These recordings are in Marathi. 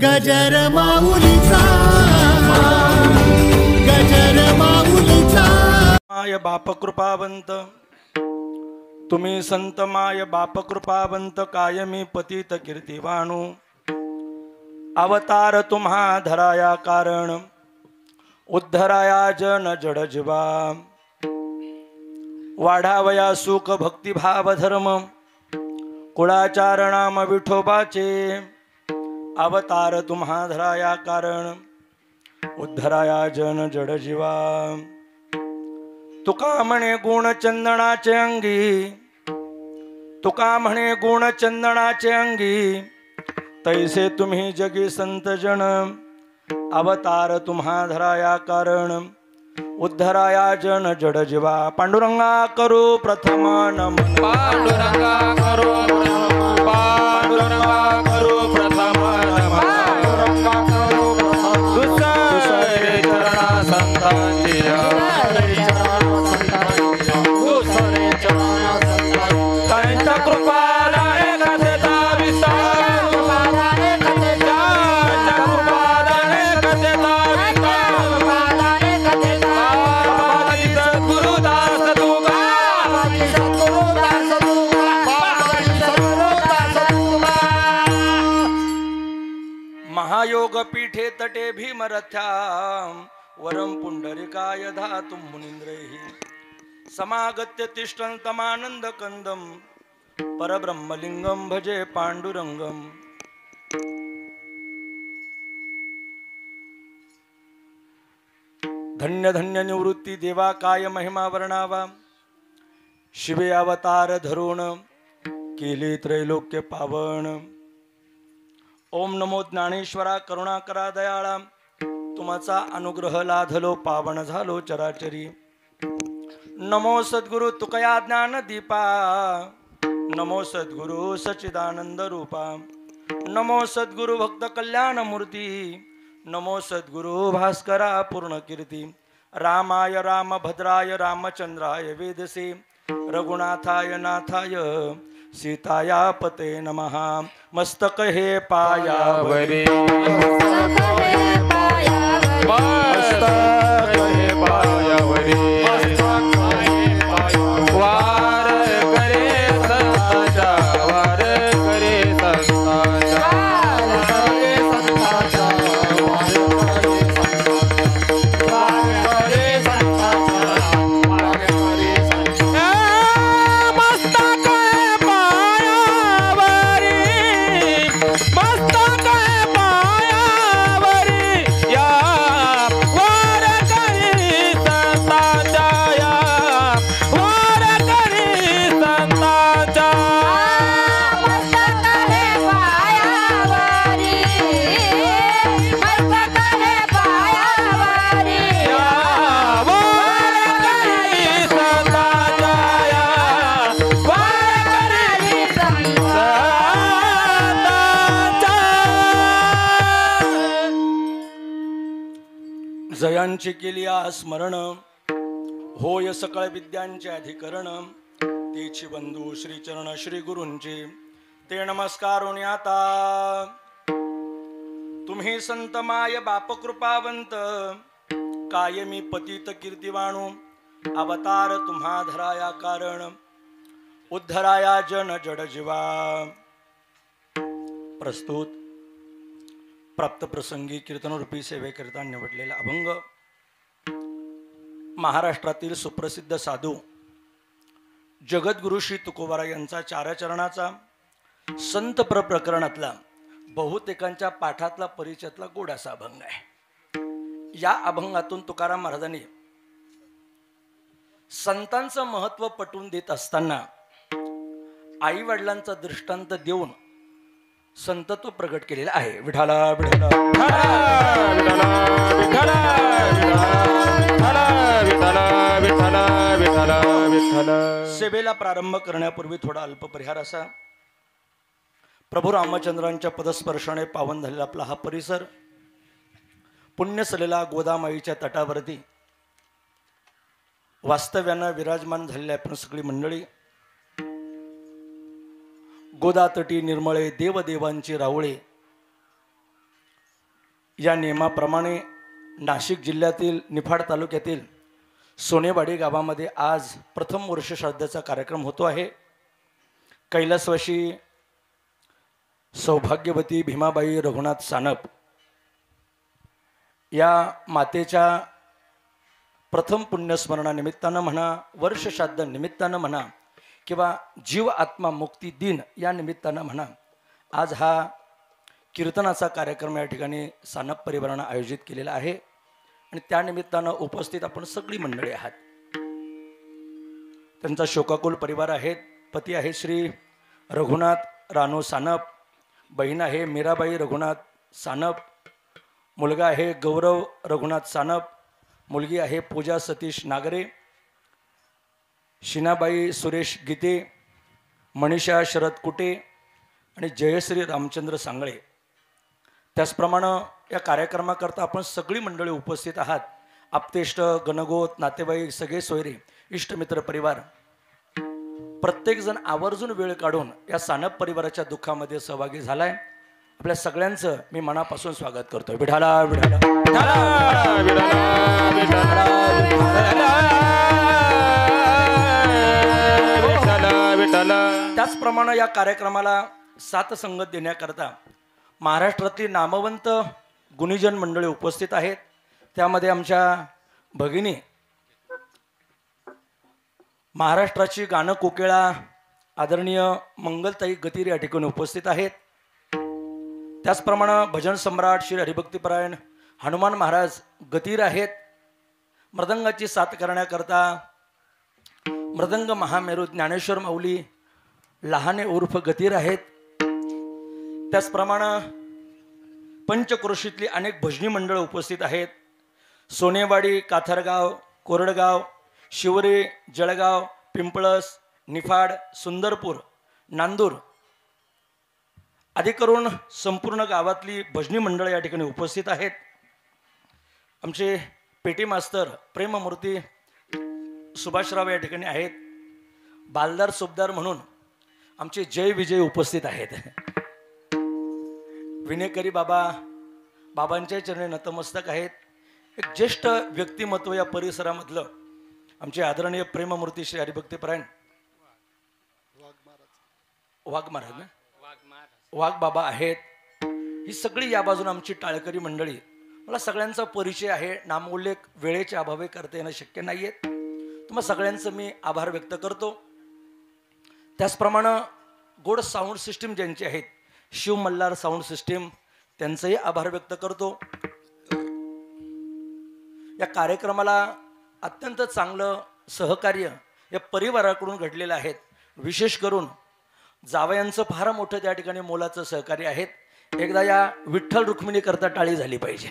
गजर माऊलीचा, गजर माऊलीचा। माय बाप कृपावंत तुम्ही संत माय बाप कृपावंत कायमी पतित कीर्तिवाणू अवतार तुम्हा धराया कारण उद्धराया जन जड जीवा वाढावया सुख भक्तिभाव धर्म कुळाचारणाम विठोबाचे अवतार तुम्हा धराया कारण उद्धराया जन जड जीवा तुका म्हणे गुण चंदनाचे अंगी तुका म्हणे गुण चंदनाचे अंगी तैसे तुम्ही जगी संत जन अवतार तुम्हा धराया कारण उद्धराया जन जड जीवा पांडुरंगा करू प्रथम नमन पांडुरंगा करू पांडुरंगा करू प्रथम नमन दुसरे चरणा संतांची त्यांच्या कृपाला एकतेचा विस्तार महायोग पीठे तटे भीमरथ्या वरम पुंडरिकाय धातुं मुनींद्रैः समागत्य तिष्ठन्तमानंद कंदम परब्रह्मलिंगम भजे पांडुरंगम। धन्य धन्य निवृत्ती देवा काय महिमा वर्णावा शिवे अवतार धरून केले त्रैलोक्य पावन। ओम नमो ज्ञानेश्वरा करुणाकरा दयाळा तुमचा अनुग्रह लाधलो पावन झालो चराचरी। नमो सद्गुरु तुकया ज्ञान दीपा नमो सद्गुरु सच्चिदानंद रूपा नमो सद्गुरु भक्त कल्याण मूर्ती नमो सद्गुरु भास्करा पूर्ण कीर्ती। रामाय रामभद्राय रामचंद्राय वेदसे रघुनाथाय नाथाय सीताया पते नमः। मस्तक हे पायावरी मस्तक हे पायावरी वार करे संतांचा वार करे संतांचा जयांची केली स्मरण होय सकळ विद्यांचे अधिकरण तेची बंधू श्री चरण श्री गुरूंचे ते नमस्कारून आता तुम्ही संत माय बाप कृपावंत कायमी पतित कीर्तिवाणू अवतार तुम्हा धराया कारण उद्धराया जन जड जीवा। प्रस्तुत प्राप्त प्रसंगी कीर्तनरूपी सेवेकरिता निवडलेला अभंग महाराष्ट्रातील सुप्रसिद्ध साधू जगद्गुरु श्री तुकोबाराय यांचा चारचरणाचा संत प्रकरणातला बहुतेकांच्या पाठातला परिचयातला गोडासा अभंग आहे। या अभंगातून तुकाराम महाराजांनी संतांचं महत्व पटवून देत असताना आई वडिलांचा दृष्टांत देऊन संतत्व प्रगट केलेला आहे। विठाला विठाला सेवेला प्रारंभ करण्यापूर्वी थोडा अल्प परिहार असा। प्रभू रामचंद्रांच्या पदस्पर्शाने पावन झालेला आपला हा परिसर पुण्यसलेला गोदामाईच्या तटावरती वास्तव्यानं विराजमान झालेल्या आपण सगळी मंडळी गोदातटी निर्मळे देवदेवांची रावळे या नियमाप्रमाणे नाशिक जिल्ह्यातील निफाड तालुक्यातील सोनेवाडी गावामध्ये आज प्रथम वर्ष श्राद्धाचा कार्यक्रम होतो आहे. कैलासवासी सौभाग्यवती भीमाबाई रघुनाथ सानप या मातेच्या प्रथम पुण्यस्मरणानिमित्तानं म्हणा, वर्षश्राद्ध निमित्तानं म्हणा किंवा जीव आत्मा मुक्ती दिन या निमित्तानं म्हणा, आज हा कीर्तनाचा कार्यक्रम या ठिकाणी सानप परिवारानं आयोजित केलेला आहे. आणि त्यानिमित्तानं उपस्थित आपण सगळी मंडळी आहात. त्यांचा शोकाकुल परिवार आहेत. पती आहे श्री रघुनाथ रानू सानप, बहीण आहे मीराबाई रघुनाथ सानप, मुलगा आहे गौरव रघुनाथ सानप, मुलगी आहे पूजा सतीश नागरे, शीनाबाई सुरेश गीते, मनीषा शरद कुटे आणि जयश्री रामचंद्र सांगळे. त्याचप्रमाणे या कार्यक्रमाकरता आपण सगळी मंडळी उपस्थित आहात. आप्तेष्ट, गणगोत, नातेवाईक, सगळे सोयरे, इष्टमित्र परिवार प्रत्येकजण आवर्जून वेळ काढून या सानप परिवाराच्या दुःखामध्ये सहभागी झालाय. आपल्या सगळ्यांचं मी मनापासून स्वागत करतोय. विठाला विठाला त्याचप्रमाणे या कार्यक्रमाला साथ संगत देण्याकरता महाराष्ट्रातली नामवंत गुणीजन मंडळी उपस्थित आहेत. त्यामध्ये आमच्या भगिनी महाराष्ट्राची गाणं कोकिळा आदरणीय मंगलताई गतीर या ठिकाणी उपस्थित आहेत. त्याचप्रमाणे भजन सम्राट श्री हरिभक्तीपरायण हनुमान महाराज गतीर आहेत. मृदंगाची साथ करण्याकरता मृदंग महामेरू ज्ञानेश्वर माऊली लहाने उर्फ गतीर आहेत. त्याचप्रमाणे पंचक्रोशीतली अनेक भजनी मंडळ उपस्थित आहेत. सोनेवाडी, काथरगाव, कोरडगाव, शिवरे, जळगाव, पिंपळस, निफाड, सुंदरपूर, नांदूर आदी करून संपूर्ण गावातली भजनी मंडळ या ठिकाणी उपस्थित आहेत. आमचे पेटी मास्तर प्रेममूर्ती सुभाषराव या ठिकाणी आहेत. बालदार सुबदार म्हणून आमचे जय विजय उपस्थित आहेत. विनेकरी बाबांच्या चरणी नतमस्तक आहेत. एक ज्येष्ठ व्यक्तिमत्व या परिसरामधलं आमचे आदरणीय प्रेममूर्ती श्री हरिभक्तीपरायण वाघ बाबा आहेत. ही सगळी या बाजून आमची टाळकरी मंडळी. मला सगळ्यांचा परिचय आहे, नामोल्लेख वेळेच्या अभावे करता येणं शक्य नाहीये. तुम्हा सगळ्यांचं मी आभार व्यक्त करतो. त्याचप्रमाणे गोड साऊंड सिस्टीम ज्यांची आहेत, शिव मल्हार साऊंड सिस्टीम, त्यांचंही आभार व्यक्त करतो. या कार्यक्रमाला अत्यंत चांगलं सहकार्य या परिवाराकडून घडलेलं आहे. विशेष करून जावयांचं फार मोठं त्या ठिकाणी मोलाचं सहकार्य आहेत. एकदा या विठ्ठल रुक्मिणी करता टाळी झाली पाहिजे.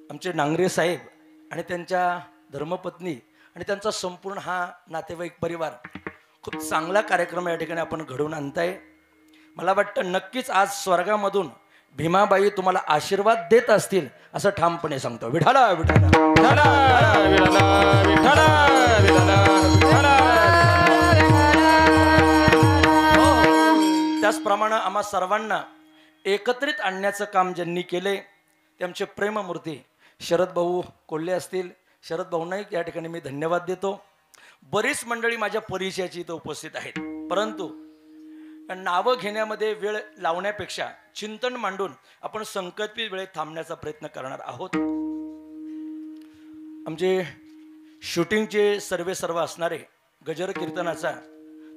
आमचे नांगरे साहेब आणि त्यांच्या धर्मपत्नी आणि त्यांचा संपूर्ण हा नातेवाईक परिवार खूप चांगला कार्यक्रम या ठिकाणी आपण घडवून आणताय. मला वाटतं नक्कीच आज स्वर्गामधून भीमाबाई तुम्हाला आशीर्वाद देत असतील असं ठामपणे सांगतो. विठाला विठाला त्याचप्रमाणे आम्हा सर्वांना एकत्रित आणण्याचं काम ज्यांनी केले ते आमचे प्रेममूर्ती शरद भाऊ कोल्हे असतील. शरद भाऊंनाही या ठिकाणी मी धन्यवाद देतो. बरीच मंडळी माझ्या परिचयाची इथं उपस्थित आहेत, परंतु नावं घेण्यामध्ये वेळ लावण्यापेक्षा चिंतन मांडून आपण संकल्पित वेळेत थांबण्याचा प्रयत्न करणार आहोत. आमचे शूटिंगचे सर्व असणारे गजर कीर्तनाचा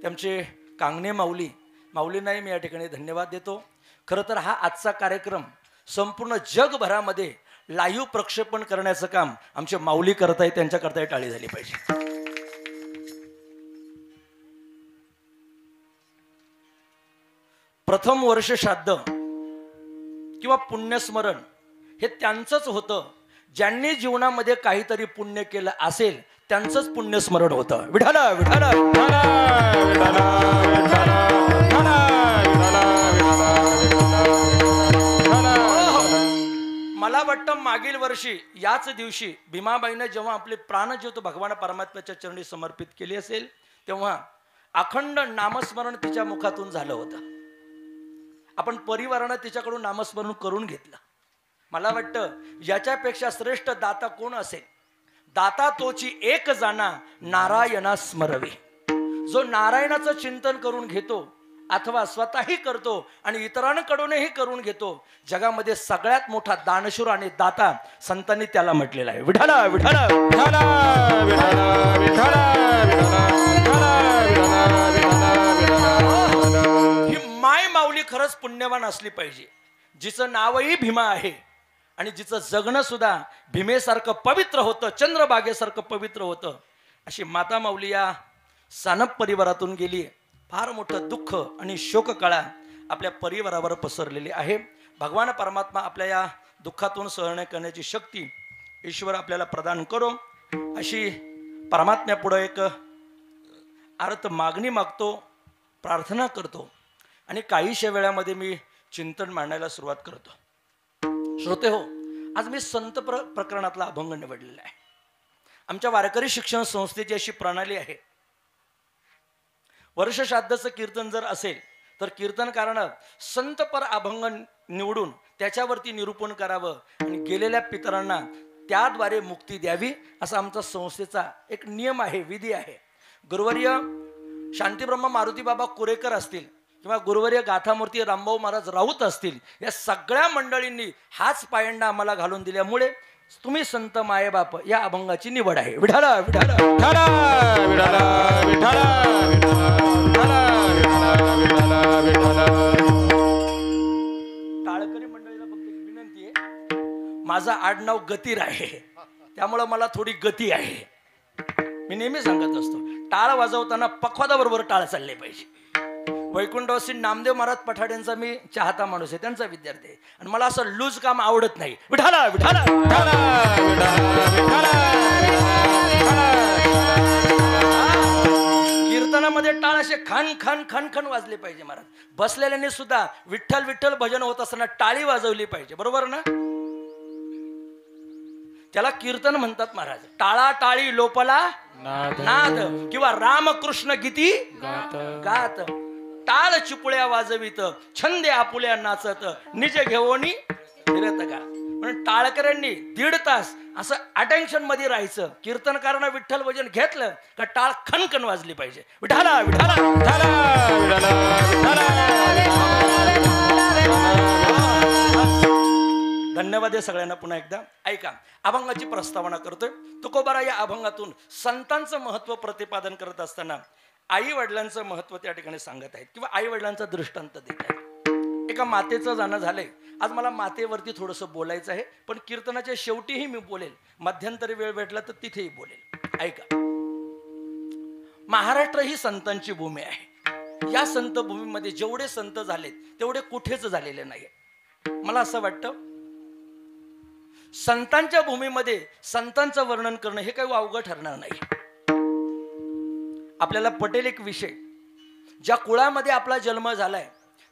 त्यांचे कांगणे माऊलींनाही मी या ठिकाणी धन्यवाद देतो. खरं तर हा आजचा कार्यक्रम संपूर्ण जगभरामध्ये लाईव्ह प्रक्षेपण करण्याचं काम आमचे माऊली करत आहेत. त्यांच्याकरता टाळी झाली पाहिजे. प्रथम वर्ष श्राद्ध किंवा पुण्यस्मरण हे त्यांचंच होतं ज्यांनी जीवनामध्ये काहीतरी पुण्य केलं असेल, त्यांचंच पुण्यस्मरण होतं. विठाला विठाला मला वाटतं मागील वर्षी याच दिवशी भीमाबाईने जेव्हा आपले प्राणज्योत भगवान परमात्म्याच्या चरणी समर्पित केली असेल, तेव्हा अखंड नामस्मरण तिच्या मुखातून झालं होतं. आपण परिवारानं तिच्याकडून नामस्मरण करून घेतलं. मला वाटतं याच्यापेक्षा श्रेष्ठ दाता कोण असेल? दाता तोची एक जाणा नारायणा स्मरवे. जो नारायणाचं चिंतन करून घेतो अथवा स्वतःही करतो आणि इतरांकडूनही करून घेतो, जगामध्ये सगळ्यात मोठा दानशूर आणि दाता संतांनी त्याला म्हटलेला आहे. विठाला विठाला विठाला विठाला विठाला विठाला. ही माय माऊली खरंच पुण्यवान असली पाहिजे, जिचं नावही भीमा आहे आणि जिचं जगणं सुद्धा भीमेसारखं पवित्र होतं, चंद्रबागेसारखं पवित्र होतं. अशी माता माऊली या सानप परिवारातून गेली. फार मोठं दुःख आणि शोककळा आपल्या परिवारावर पसरलेली आहे. भगवान परमात्मा आपल्या या दुःखातून सहन करण्याची शक्ती ईश्वर आपल्याला प्रदान करो, अशी परमात्म्यापुढं एक अर्थ मागणी मागतो, प्रार्थना करतो आणि काहीशा वेळामध्ये मी चिंतन मांडायला सुरुवात करतो. श्रोते हो, आज मी संत प्रकरणातला अभंग निवडलेला आहे. आमच्या वारकरी शिक्षण संस्थेची अशी प्रणाली आहे, वर्षश्राद्धाचं कीर्तन जर असेल तर कीर्तनकारानं संतपर अभंग निवडून त्याच्यावरती निरूपण करावं आणि गेलेल्या पितरांना त्याद्वारे मुक्ती द्यावी, असा आमचा संस्थेचा एक नियम आहे, विधी आहे. गुरुवर्य शांतीब्रह्म मारुतीबाबा कुरेकर असतील किंवा गुरुवर्य गाथामूर्ती रामभाऊ महाराज राऊत असतील, या सगळ्या मंडळींनी हाच पायंडा आम्हाला घालून दिल्यामुळे तुम्ही संत मायेबाप या अभंगाची निवड आहे. विठाला विठाला विठाला विठाला विठाला विठाला विठाला विठाला. टाळकरी मंडळीला फक्त एक विनंती आहे, माझं आडनाव गतीर आहे, त्यामुळं मला थोडी गती आहे. मी नेहमी सांगत असतो, टाळ वाजवताना पखवादाबरोबर टाळ चालले पाहिजे. वैकुंठवासी नामदेव महाराज पठाड्यांचा मी चाहता माणूस आहे, त्यांचा विद्यार्थी आहे आणि मला असं लूज काम आवडत नाही. विठाला विठाला विठाला विठाला कीर्तनामध्ये टाळ असे खान खान खान खान वाजले पाहिजे. महाराज बसलेल्याने सुद्धा विठ्ठल विठ्ठल भजन होत असताना टाळी वाजवली पाहिजे, बरोबर ना? त्याला कीर्तन म्हणतात महाराज. टाळा टाळी लोपला नाद किंवा रामकृष्ण गीती गात. टाळ चिपुळ्या वाजवित छंदे आपुल्या नाचत निज घेवोनी फिरत गा. म्हणून टाळकऱ्यांनी 1.5 तास असं अटेन्शन मध्ये राहायचं. कीर्तनकारानं विठ्ठल भजन घेतलं का टाळ खनखन वाजली पाहिजे. विठाला विठाला धन्यवाद आहे सगळ्यांना. पुन्हा एकदा ऐका, अभंगाची प्रस्तावना करतोय. तुकोबारा या अभंगातून संतांचं महत्व प्रतिपादन करत असताना आई वडिलांचं महत्व त्या ठिकाणी सांगत आहेत किंवा आई वडिलांचा दृष्टांत देत आहेत. एका मातेचं जाणं झालंय. आज मला मातेवरती थोडंसं बोलायचं आहे, पण कीर्तनाच्या शेवटीही मी बोलेल, मध्यंतरी वेळ भेटला तर तिथेही बोलेल. ऐका, महाराष्ट्र ही संतांची भूमी आहे. या संत भूमीमध्ये जेवढे संत झालेत तेवढे कुठेच झालेले नाही. मला असं वाटतं, संतांच्या भूमीमध्ये संतांचं वर्णन करणं हे काही अवघड ठरणार नाही. आपल्याला पटेल एक विषय, ज्या कुळामध्ये आपला जन्म झालाय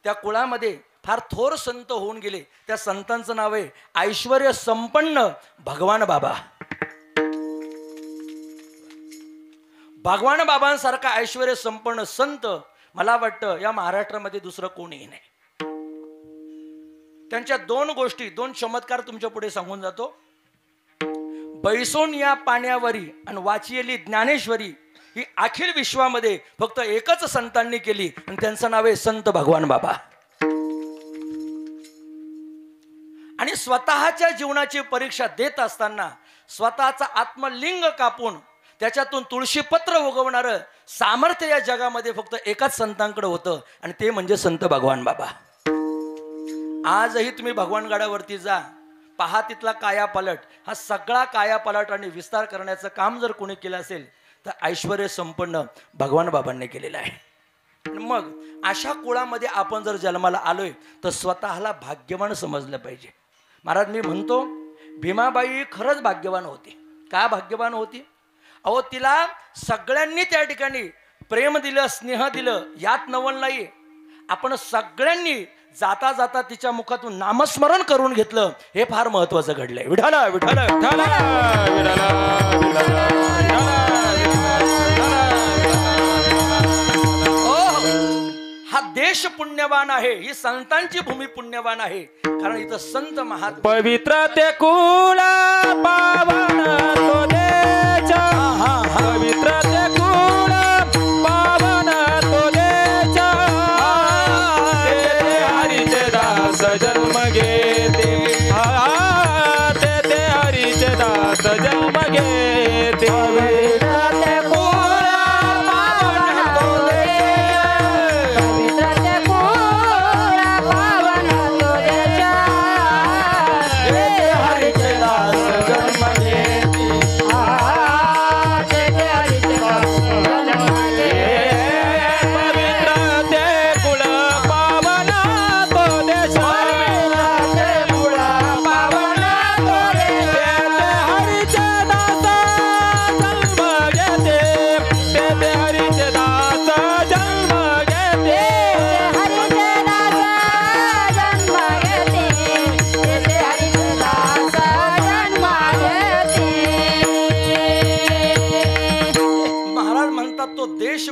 त्या कुळामध्ये फार थोर संत होऊन गेले. त्या संतांचं नाव आहे ऐश्वर्य संपन्न भगवान बाबा. भगवान बाबांसारखा ऐश्वर्य संपन्न संत मला वाटतं या महाराष्ट्रामध्ये दुसरं कोणीही नाही. त्यांच्या 2 गोष्टी, 2 चमत्कार तुमच्या पुढे सांगून जातो. बैसोन या पाण्यावरी आणि वाचियली ज्ञानेश्वरी ही अखिल विश्वामध्ये फक्त एकच संतांनी केली आणि त्यांचं नाव आहे संत भगवान बाबा. आणि स्वतःच्या जीवनाची परीक्षा देत असताना स्वतःचा आत्मलिंग कापून त्याच्यातून तुळशीपत्र उगवणारं सामर्थ्य या जगामध्ये फक्त एकाच संतांकडे होतं आणि ते म्हणजे संत भगवान बाबा. आजही तुम्ही भगवानगडावरती जा, पहा तिथला कायापालट. हा सगळा कायापालट आणि विस्तार करण्याचं काम जर कोणी केलं असेल तर ऐश्वर्य संपन्न भगवान बाबांनी केलेलं आहे. मग अशा कुळामध्ये आपण जर जन्माला आलोय तर स्वतःला भाग्यवान समजलं पाहिजे. महाराज मी म्हणतो, भीमाबाई खरंच भाग्यवान होती. का भाग्यवान होती? अहो, तिला सगळ्यांनी त्या ठिकाणी प्रेम दिलं, स्नेह दिलं, यात नवल नाही. आपण सगळ्यांनी जाता जाता तिच्या मुखातून नामस्मरण करून घेतलं, हे फार महत्वाचं घडलंय. विठाला विठाला विठाला हा देश पुण्यवान आहे, ही संतांची भूमी पुण्यवान आहे, कारण इथं संत महात्मा पवित्र ते कुळ पावन तो देश, पवित्र ते कुळ पावन तो देश, तेथे हरीचे दास जन्म घेते, तेथे हरीचे दास जन्म घेते.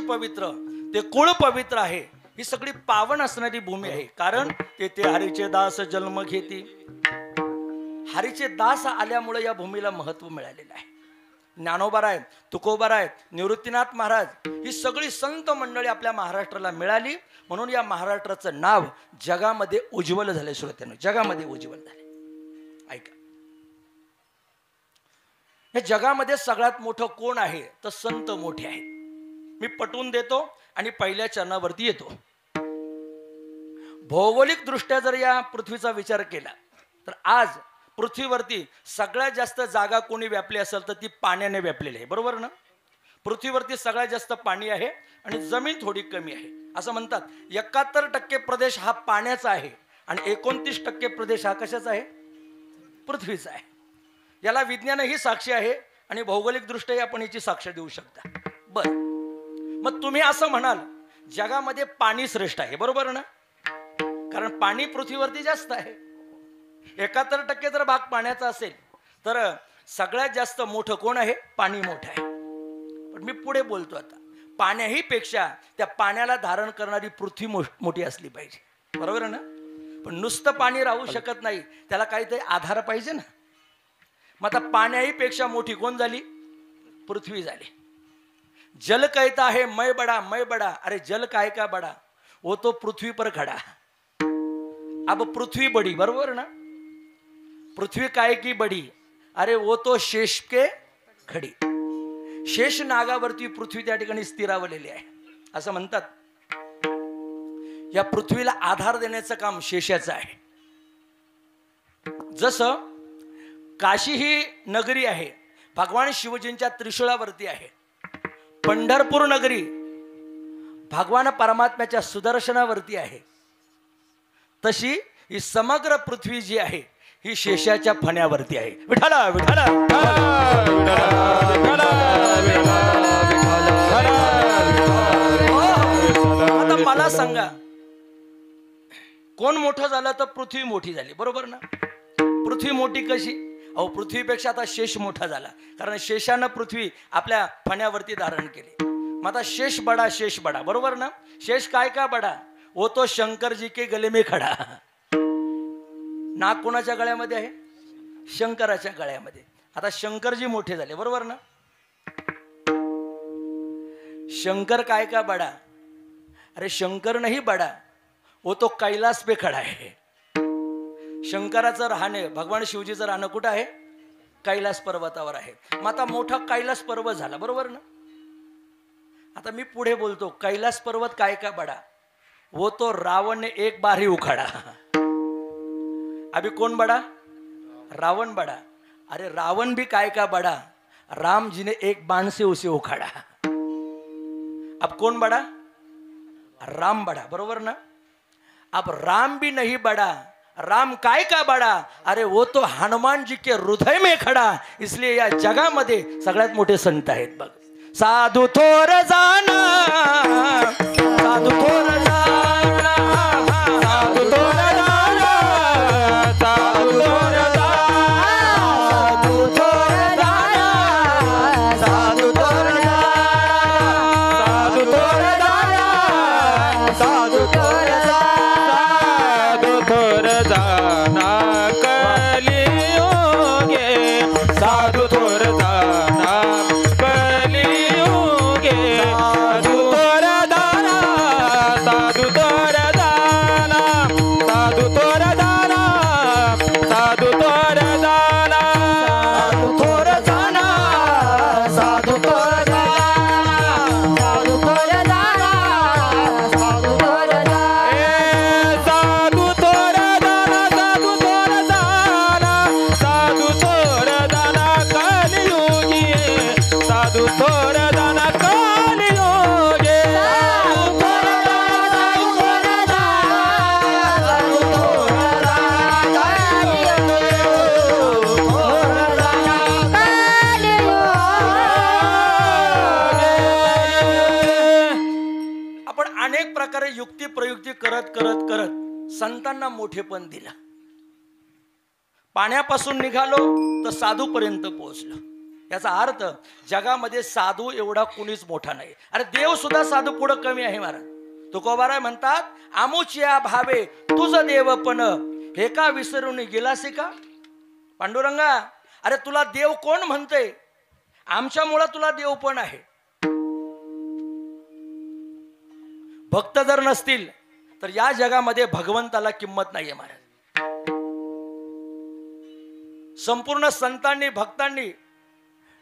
पवित्र ते कुळ पवित्र आहे, ही सगळी पावन असणारी भूमी आहे, कारण तेथे हरीचे दास जन्म घेती. हरीचे दास आल्यामुळे या भूमीला महत्व मिळालेलं आहे. ज्ञानोबा, तुकोबा, निवृत्तीनाथ महाराज ही सगळी संत मंडळी आपल्या महाराष्ट्राला मिळाली, म्हणून या महाराष्ट्राचं नाव जगामध्ये उज्ज्वल झाले. श्रोत्यांनो, जगामध्ये उज्ज्वल झाले. ऐका, या जगामध्ये सगळ्यात मोठं कोण आहे तर संत मोठे आहेत. मी पटवून देतो आणि पहिल्या चरणावरती येतो. भौगोलिक दृष्ट्या जर या पृथ्वीचा विचार केला तर आज पृथ्वीवरती सगळ्यात जास्त जागा कोणी व्यापली असेल तर ती पाण्याने व्यापलेली आहे, बरोबर ना. पृथ्वीवरती सगळ्यात जास्त पाणी आहे आणि जमीन थोडी कमी आहे. असं म्हणतात 71% प्रदेश हा पाण्याचा आहे आणि 29% प्रदेश हा कशाचा आहे, पृथ्वीचा आहे. याला विज्ञानही साक्षी आहे आणि भौगोलिक दृष्ट्या आपण याची साक्ष देऊ शकता. बरं, मग तुम्ही असं म्हणाल जगामध्ये पाणी श्रेष्ठ आहे, बरोबर ना, कारण पाणी पृथ्वीवरती जास्त आहे. 71% जर भाग पाण्याचा असेल तर सगळ्यात जास्त मोठं कोण आहे, पाणी मोठं आहे. पण मी पुढे बोलतो आता, पाण्याही पेक्षा त्या पाण्याला धारण करणारी पृथ्वी मोठी असली पाहिजे, बरोबर ना. पण नुसतं पाणी राहू शकत नाही, त्याला काहीतरी आधार पाहिजे ना. मग आता पाण्याही पेक्षा मोठी कोण झाली, पृथ्वी झाली. जल कहता है मैं बड़ा मैं बड़ा, अरे जल काय का बड़ा, वो तो पृथ्वी पर खड़ा. अब पृथ्वी बड़ी, बरोबर ना. पृथ्वी काय की बड़ी, अरे वो तो शेष के खड़ी. शेष नागावरती पृथ्वी त्या ठिकाणी स्थिरावलेली आहे. असं म्हणतात या पृथ्वीला आधार देण्याचं काम शेषाचं आहे. जसं काशी ही नगरी आहे, भगवान शिवजींच्या त्रिशूळावरती आहे. पंढरपूर नगरी भगवान परमात्म्याच्या सुदर्शनावरती आहे. तशी ही समग्र पृथ्वी जी आहे ही शेषाच्या फण्यावरती आहे. विठाला विठाला. आता मला सांगा, कोण मोठं झालं तर पृथ्वी मोठी झाली, बरोबर ना. पृथ्वी मोठी कशी, अहो पृथ्वीपेक्षा आता शेष मोठा झाला, कारण शेषानं पृथ्वी आपल्या फण्यावरती धारण केली. मग आता शेष बडा, बरोबर ना. शेष काय का बडा, वो तो शंकर जी के गले में खडा. नाक कोणाच्या गळ्यामध्ये आहे, शंकराच्या गळ्यामध्ये. आता शंकरजी मोठे झाले, बरोबर ना. शंकर काय का बडा, अरे शंकर नाही बडा, वो तो कैलास पे खडा आहे. शंकराचं राहणे, भगवान शिवजीचं राहणं कुठं आहे, कैलास पर्वतावर आहे. मग आता मोठा कैलास पर्वत झाला, बरोबर ना. आता मी पुढे बोलतो, कैलास पर्वत काय का बडा, वो तो रावण ने एक बार ही उखाड़ा. अभी कौन बड़ा, रावण बड़ा. अरे रावण भी काय का बड़ा, राम जी ने एक बाण से उसे उखाड़ा. अब कौन बड़ा, राम बड़ा, बरोबर ना. अब राम भी नहीं बड़ा, राम काय का बड़ा, अरे वो तो हनुमान जी के हृदय में खड़ा. इसलिए या जगामध्ये सगळ्यात मोठे संत आहेत बघ. साधू थोर जाना, साधू थोर जाना, साधू थोर जाना, साधू थोर जाना, साधू थोर जाना, साधू थोर जाना, साधू थोर जाना, साधू करत करत करत संतांना मोठेपण दिलं. पाण्यापासून निघालो तर साधूपर्यंत पोहोचलो. याचा अर्थ जगामध्ये साधू एवढा कुणीच मोठा नाही. अरे देव सुद्धा साधू पुढं कमी आहे महाराज. तुकोबाराय म्हणतात आमुच्या भावे तुझं देवपण हे का विसरून गेलासी का. पांडुरंगा अरे तुला देव कोण म्हणते. आमच्यामुळं तुला देवपण आहे. भक्त जर नसतील तर या जगामध्ये भगवंताला किंमत नाहीये महाराज. संपूर्ण संतांनी भक्तांनी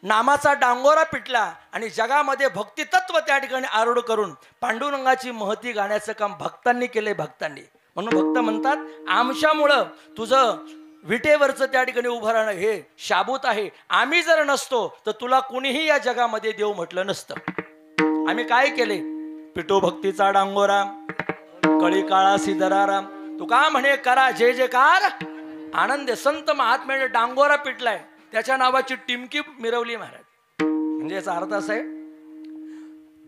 नामाचा डांगोरा पिटला आणि जगामध्ये भक्ती तत्व त्या ठिकाणी आरूढ करून पांडुरंगाची महती गाण्याचं काम भक्तांनी केले. भक्तांनी म्हणून भक्त म्हणतात आमच्यामुळं तुझं विटेवरचं त्या ठिकाणी उभं राहणं हे शाबूत आहे. आम्ही जर नसतो तर तुला कुणीही या जगामध्ये देव म्हटलं नसतं. आम्ही काय केले. पिटो भक्तीचा डांगोरा कळी काळा सिद्धराराम. तू का म्हणे करा जय जयकार आनंद. संत महात्म्याने डांगोरा पिटलाय त्याच्या नावाची टिमकी मिरवली महाराज. म्हणजे याचा अर्थ असा आहे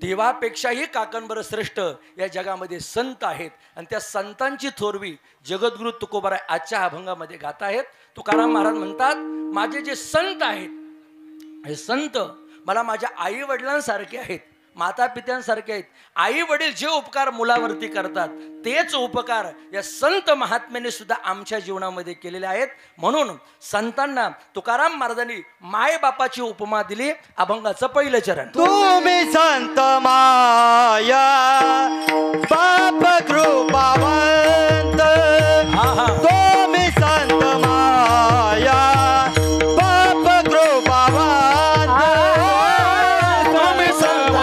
देवापेक्षाही काकणबर श्रेष्ठ या जगामध्ये संत आहेत. आणि त्या संतांची थोरवी जगद्गुरु तुकोबाराय आजच्या अभंगामध्ये गात आहेत. तुकाराम महाराज म्हणतात माझे जे संत आहेत हे संत मला माझ्या आई वडिलांसारखे आहेत. माता पित्यांसारखे आहेत. आई वडील जे उपकार मुलावरती करतात तेच उपकार या संत महात्म्याने सुद्धा आमच्या जीवनामध्ये केलेले आहेत. म्हणून संतांना तुकाराम महाराजांनी माय बापाची उपमा दिली. अभंगाचं पहिलं चरण. तुम्ही संत माया बाप कृपावंत. तुम्ही संत माया बाप कृपावंत. तुम्ही संत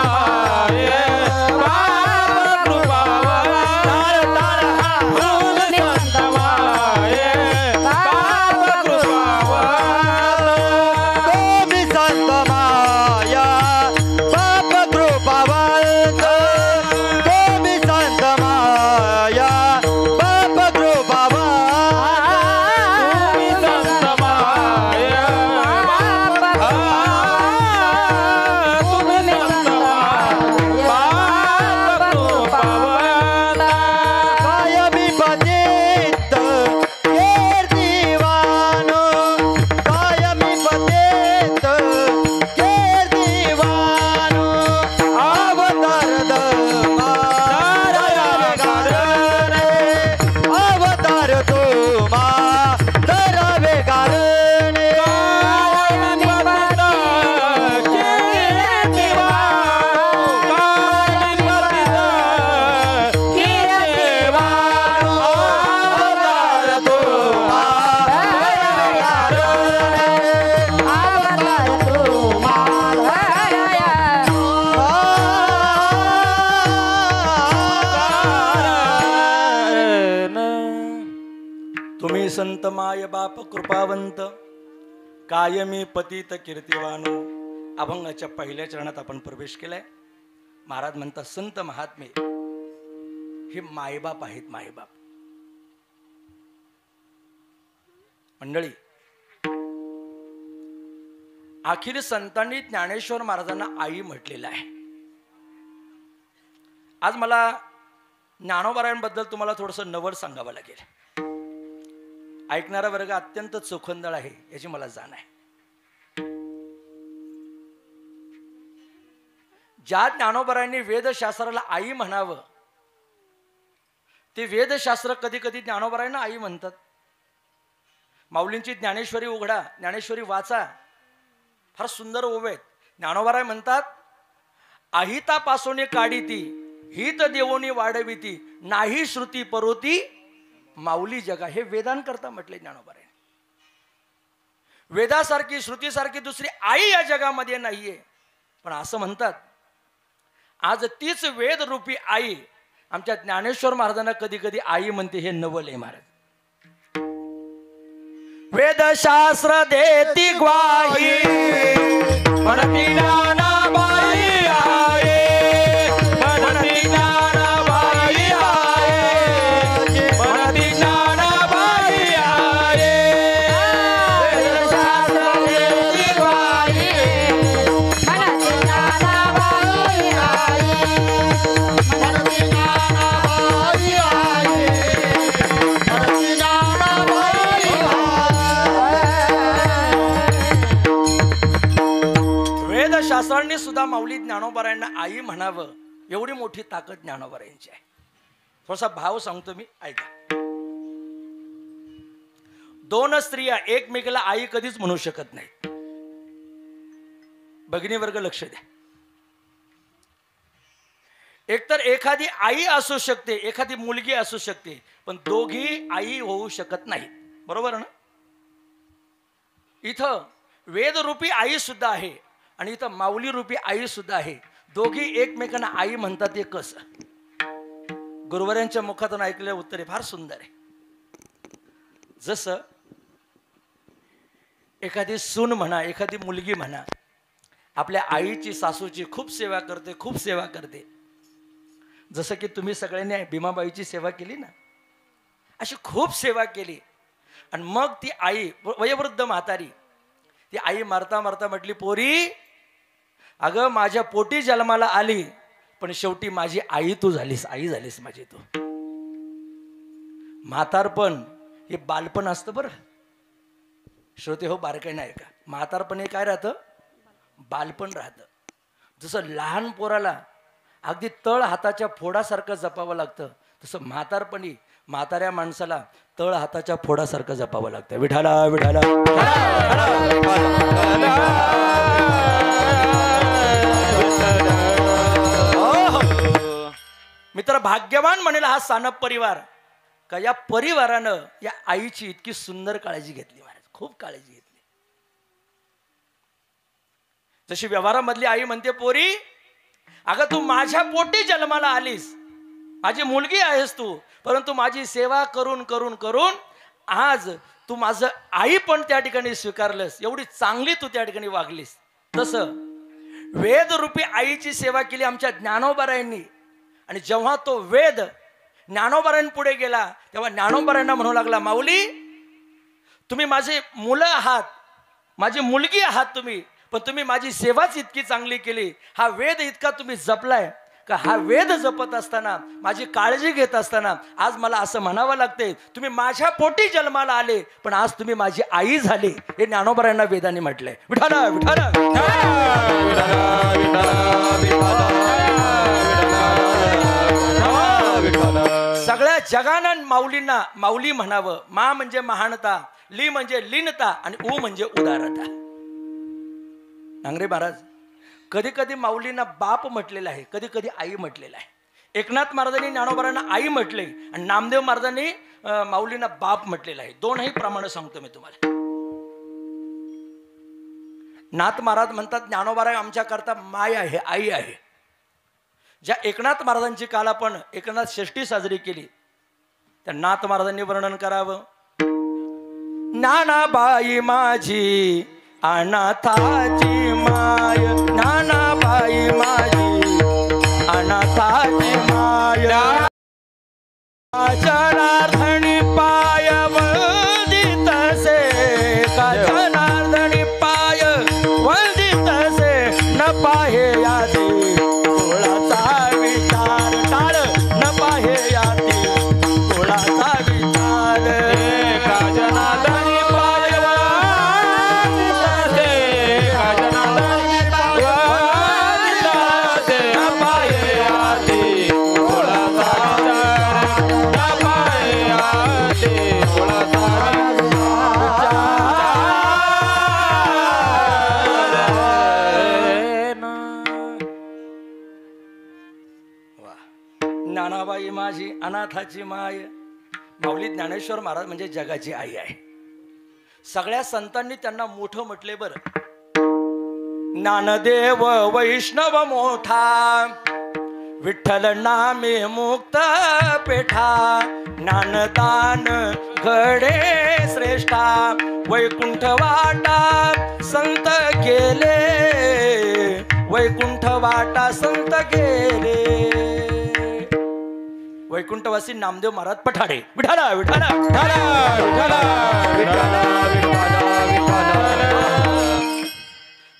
संत माय बाप कृपावंत कायमी पतित कीर्तिवानो. अभंगाच्या पहिल्या चरणात आपण प्रवेश केलाय. महाराज म्हणतात संत महात्मे हे मायबाप आहेत. मायबाप मंडळी अखेर संतांनी ज्ञानेश्वर महाराजांना आई म्हटलेलं आहे. आज मला ज्ञानोबारायांबद्दल तुम्हाला थोडंसं नवल सांगावं लागेल. ऐकणारा वर्ग अत्यंत चोखंदळ आहे याची मला जाण आहे. ज्या ज्ञानोबारायांनी वेदशास्त्राला आई म्हणावं ते वेदशास्त्र कधी कधी ज्ञानोबारायांना आई म्हणतात. माऊलींची ज्ञानेश्वरी उघडा, ज्ञानेश्वरी वाचा, फार सुंदर ओवे आहेत. ज्ञानोबाराय म्हणतात अहितापासून काढीती हित देवोनी वाढविती नाही श्रुती परोती माऊली जगा. हे वेदांकरता म्हटले ज्ञानोबाराय. वेदासारखी श्रुतीसारखी दुसरी आई या जगामध्ये नाहीये. पण असं म्हणतात आज तीच वेद रूपी आई आमच्या ज्ञानेश्वर महाराजांना कधी कधी आई म्हणते. हे नवल आहे महाराज. वेदशास्त्र देती ग्वाही म्हणती ज्ञानाबाई आहे, म्हणती ज्ञानाबाई आहे, म्हणती ज्ञानाबाई आहे. वेदशास्त्र देती ग्वाही म्हणती ज्ञानाबाई आहे, म्हणती ज्ञानाबाई आहे. सासरांनी सुद्धा माऊली ज्ञानोबारायांना आई म्हणावं एवढी मोठी ताकद ज्ञानोबारायांची आहे. थोडासा भाव सांगतो मी, ऐका. दोन स्त्रिया एकमेकाला आई कधीच म्हणू शकत नाहीत. भगिनी वर्ग लक्ष द्या. एकतर एखादी आई असू शकते, एखादी मुलगी असू शकते, पण दोघी आई होऊ शकत नाही. बरोबर ना? इथं वेदरूपी आई सुद्धा आहे आणि इथं माऊली रूपी आई सुद्धा आहे. दोघी एकमेकांना आई म्हणतात. ते कसं? गुरुवारांच्या मुखातून ऐकलेलं उत्तर आहे, फार सुंदर आहे. जसं एखादी सून म्हणा, एखादी मुलगी म्हणा, आपल्या आईची सासूची खूप सेवा करते, खूप सेवा करते. जसं की तुम्ही सगळ्यांनी भीमाबाईची सेवा केली ना, अशी खूप सेवा केली. आणि मग ती आई, वयोवृद्ध म्हातारी, ती आई मारता मारता म्हटली, पोरी अगं माझ्या पोटी जन्माला आली, पण शेवटी माझी आई तू झालीस, आई झालीस माझी तू. म्हातारपण हे बालपण असतं बरं श्रोते हो, बारकाईने ऐका. म्हातारपण हे काय राहतं? बालपण राहतं. जसं लहान पोराला अगदी तळ हाताच्या फोडासारखं जपावं लागतं, तसं म्हातारपणी म्हाताऱ्या माणसाला तळ हाताच्या फोडासारखं जपावं लागतं. विठाला विठाला. मित्र, भाग्यवान म्हणेल हा सानप परिवार, का या परिवारानं या आईची इतकी सुंदर काळजी घेतली. महाराज खूप काळजी घेतली. जशी व्यवहारामधली आई म्हणते, पोरी अगं तू माझ्या पोटी जन्माला आलीस, माझी मुलगी आहेस तू, परंतु माझी सेवा करून करून करून आज तू माझं आई पण त्या ठिकाणी स्वीकारलंस, एवढी चांगली तू त्या ठिकाणी वागलीस. तसं वेदरूपी आईची सेवा केली आमच्या ज्ञानोबारायांनी. आणि जेव्हा तो वेद ज्ञानोबारायांपुढे गेला तेव्हा ज्ञानोबारायांना म्हणू लागला, माऊली तुम्ही माझे मुलं आहात, माझी मुलगी आहात तुम्ही, पण तुम्ही माझी सेवाच इतकी चांगली केली, हा वेद इतका तुम्ही जपलाय का हा वेद जपत असताना, माझी काळजी घेत असताना आज मला असं म्हणावं लागते, तुम्ही माझ्या पोटी जन्माला आले, पण आज तुम्ही माझी आई झाली. हे ज्ञानोबारायांना वेदाने म्हटलंय. विठाला विठाला. सगळ्या जगानं माऊलींना माऊली म्हणावं. मा म्हणजे महानता, ली म्हणजे लीनता आणि उ म्हणजे उदारता. नांगरे महाराज कधी कधी माऊलींना बाप म्हटलेला आहे, कधी कधी आई म्हटलेला आहे. एकनाथ महाराजांनी ज्ञानोबारांना आई म्हटले आणि नामदेव महाराजांनी माऊलींना बाप म्हटलेला आहे. दोनही प्रमाण सांगतो मी तुम्हाला. नाथ महाराज म्हणतात ज्ञानोबाराय आमच्या करता माय आहे, आई आहे. ज्या एकनाथ महाराजांची काल आपण एकनाथ षष्ठी साजरी केली, त्या नाथ महाराजांनी वर्णन करावं. नानाबाई माझी अनाथाची माय, नानाबाई माझी अनाथाची माय, जनार्दनी पाय वंदितसे, का जनार्दनी पाय वंदितसे, न पाहे यादी कुळाचा विचार, टाळ न पाहे यादी कुळाचा विचार, का जनार्दनी नानाबाई माझी अनाथाची माय. माऊली ज्ञानेश्वर महाराज म्हणजे जगाची आई आहे. सगळ्या संतांनी त्यांना मोठं म्हटले बरं. ज्ञानदेव वैष्णव मोठा, विठ्ठल नामे मुक्त पेठा, ज्ञानदान घडे श्रेष्ठा, वैकुंठ वाटा संत गेले, वैकुंठ वाटा संत गेले. वैकुंठवासी नामदेव महाराज पठाडे. विठाला विठाला विठाला विठाला.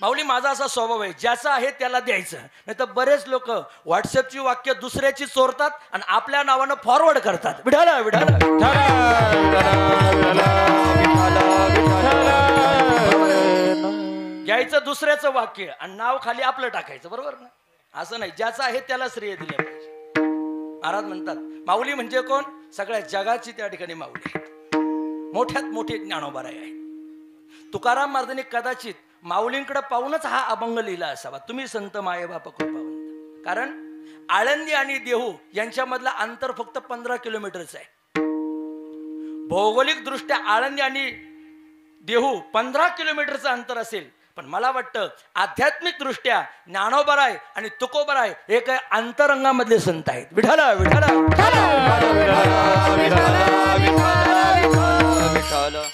माऊली माझा असा स्वभाव आहे, ज्याचा आहे त्याला द्यायचं. नाही तर बरेच लोक व्हॉट्सअपची वाक्य दुसऱ्याची चोरतात आणि आपल्या नावानं फॉरवर्ड करतात. विठाला विठाला. घ्यायचं घ्यायचं दुसऱ्याचं वाक्य आणि नाव खाली आपलं टाकायचं, बरोबर ना? असं नाही, ज्याचं आहे त्याला श्रेय दिलं पाहिजे. महाराज म्हणतात माऊली म्हणजे कोण? सगळ्या जगाची त्या ठिकाणी माऊली आहेत, मोठ्यात मोठे ज्ञानोबाराय आहे. तुकाराम महाराजांनी कदाचित माऊलींकडे पाहूनच हा अभंग लिहिला असावा, तुम्ही संत माये बाप कृपावंत. कारण आळंदी आणि देहू यांच्यामधलं अंतर फक्त 15 किलोमीटरचं आहे. भौगोलिक दृष्ट्या आळंदी आणि देहू 15 किलोमीटरचं अंतर असेल, पण मला वाटतं आध्यात्मिक दृष्ट्या ज्ञानोबाराय आणि तुकोबाराय हे काही अंतरंगामधले संत आहेत. विठाला विठाला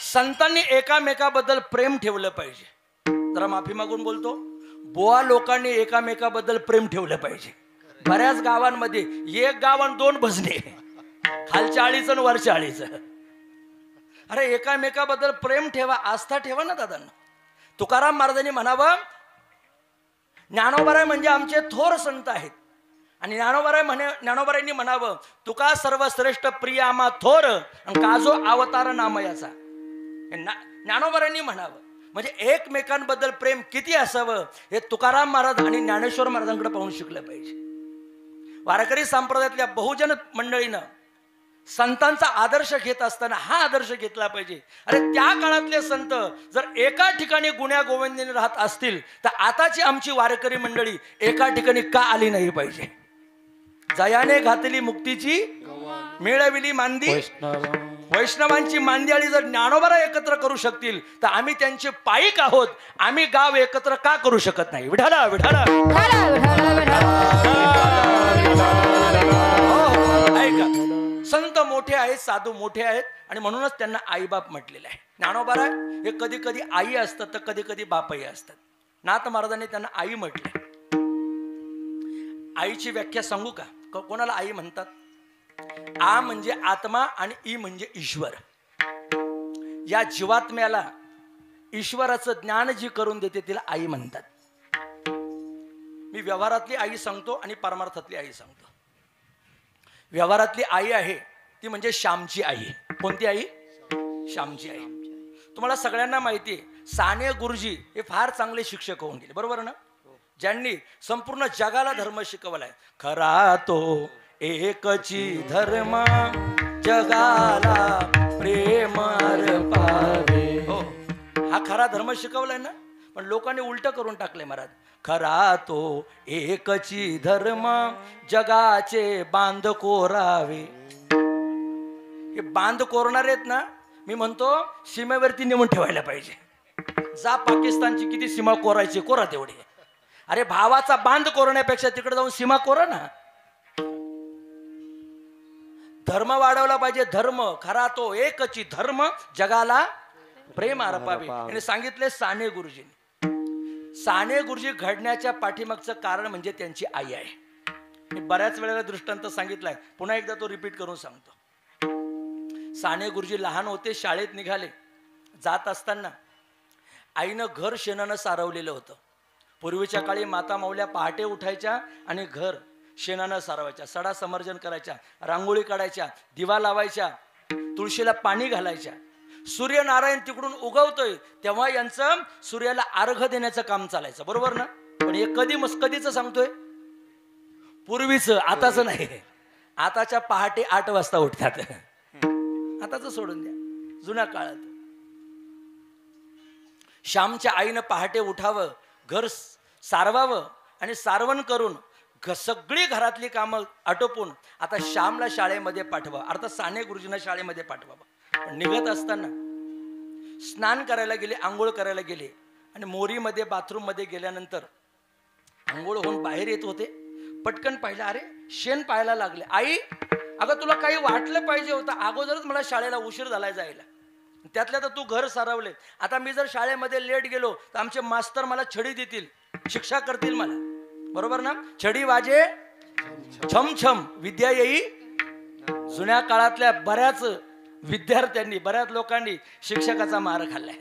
संतांनी एकामेकाबद्दल प्रेम ठेवलं पाहिजे. जरा माफी मागून बोलतो, बोआ लोकांनी एकामेकाबद्दल प्रेम ठेवलं पाहिजे. बऱ्याच गावांमध्ये एक गाव आणि 2 भजने, खालच्या आळीचं आणि वरच्या आळीचं. अरे एकामेकाबद्दल प्रेम ठेवा, आस्था ठेवा ना दादांना. तुकाराम महाराजांनी म्हणावं ज्ञानोबाराय म्हणजे आमचे थोर संत आहेत, आणि ज्ञानोबारायांनी म्हणावं तुका सर्वश्रेष्ठ प्रिय आम्हा थोर काजो अवतार नामयाचा. ज्ञानोबारायांनी म्हणावं म्हणजे एकमेकांबद्दल प्रेम किती असावं हे तुकाराम महाराज आणि ज्ञानेश्वर महाराजांकडे पाहून शिकलं पाहिजे. वारकरी संप्रदायातल्या बहुजन मंडळीनं संतांचा आदर्श घेत असताना हा आदर्श घेतला पाहिजे. अरे त्या काळातले संत जर एका ठिकाणी गुण्या गोविंदाने राहत असतील तर आताची आमची वारकरी मंडळी एका ठिकाणी का आली नाही पाहिजे? जयाने घातली मुक्तीची मिळविली मांदी, वैष्णवांची मांदियाळी जर ज्ञानोबाराय एकत्र करू शकतील तर आम्ही त्यांचे पाईक आहोत, आम्ही गाव एकत्र का करू शकत नाही? विठाला विठाला ऐका, संत मोठे आहेत, साधू मोठे आहेत, आणि म्हणूनच त्यांना आईबाप म्हटलेलं आहे. ज्ञानोबाराय हे कधी कधी आई असतात तर कधी कधी बापही असतात. नाथ महाराजांनी त्यांना आई म्हटले. आईची व्याख्या सांगू का? कोणाला आई म्हणतात? आ म्हणजे आत्मा आणि ई म्हणजे ईश्वर. या जीवात्म्याला ईश्वराचं ज्ञान जी करून देते तिला आई म्हणतात. मी व्यवहारातली आई सांगतो आणि परमार्थातली आई सांगतो. व्यवहारातली आई आहे ती म्हणजे श्यामची आई. कोणती आई? श्यामची आई. तुम्हाला सगळ्यांना माहिती आहे साने गुरुजी हे फार चांगले शिक्षक होऊन गेले, बरोबर ना? ज्यांनी संपूर्ण जगाला धर्म शिकवलाय. खरा तो एकची धर्म जगाला प्रेम अर्पावे. हो, हा खरा धर्म शिकवलाय ना, पण लोकांनी उलट करून टाकले महाराज. खरा तो एकची धर्म जगाचे बांध कोरावे. हे बांध कोरणारे आहेत ना, मी म्हणतो सीमेवरती नेऊन ठेवायला पाहिजे. जा पाकिस्तानची किती सीमा कोरायची कोरा तेवढी. अरे भावाचा बांध कोरण्यापेक्षा तिकडे जाऊन सीमा कोरा ना. धर्म वाढवला पाहिजे. धर्म खरा तो एकची धर्म जगाला प्रेम अर्पावे. आणि सांगितले साने गुरुजींनी. साने गुरुजी घडण्याच्या पाठीमागचं कारण म्हणजे त्यांची आई आहे. मी बऱ्याच वेळेला दृष्टांत सांगितलाय, पुन्हा एकदा तो रिपीट करून सांगतो. साने गुरुजी लहान होते, शाळेत निघाले. जात असताना आईनं घर शेणानं सारवलेलं होतं. पूर्वीच्या काळी माता माऊल्या पहाटे उठायच्या आणि घर शेणानं सारवायच्या, सडा समर्जन करायच्या, रांगोळी काढायच्या, दिवा लावायच्या, तुळशीला पाणी घालायच्या. सूर्यनारायण तिकडून उगवतोय तेव्हा यांचं सूर्याला अर्घ देण्याचं काम चालायचं, बरोबर ना? पण हे कधीच सांगतोय, पूर्वीचं, आताच नाही. आताच्या पहाटे 8 वाजता उठतात. आताच सोडून द्या, जुन्या काळात. श्यामच्या आईनं पहाटे उठावं, घर सारवावं आणि सारवण करून सगळी घरातली कामं आटोपून आता श्यामला शाळेमध्ये पाठवा, अर्थात साने गुरुजींना शाळेमध्ये पाठवावं. निघत असताना स्नान करायला गेले, आंघोळ करायला गेले आणि मोरीमध्ये बाथरूममध्ये गेल्यानंतर आंघोळ होऊन बाहेर येत होते. पटकन पाहिलं, अरे शेण पाहायला लागले. आई, अगं तुला काही वाटलं पाहिजे होतं, अगोदरच मला शाळेला उशीर झालाय जायला, त्यातल्या तर तू घर सारवले. आता मी जर शाळेमध्ये लेट गेलो तर आमचे मास्तर मला छडी देतील, शिक्षा करतील मला, बरोबर ना? छडी वाजे छम छम विद्या येई. जुन्या काळातल्या बऱ्याच विद्यार्थ्यांनी, बऱ्याच लोकांनी शिक्षकाचा मार खाल्लाय.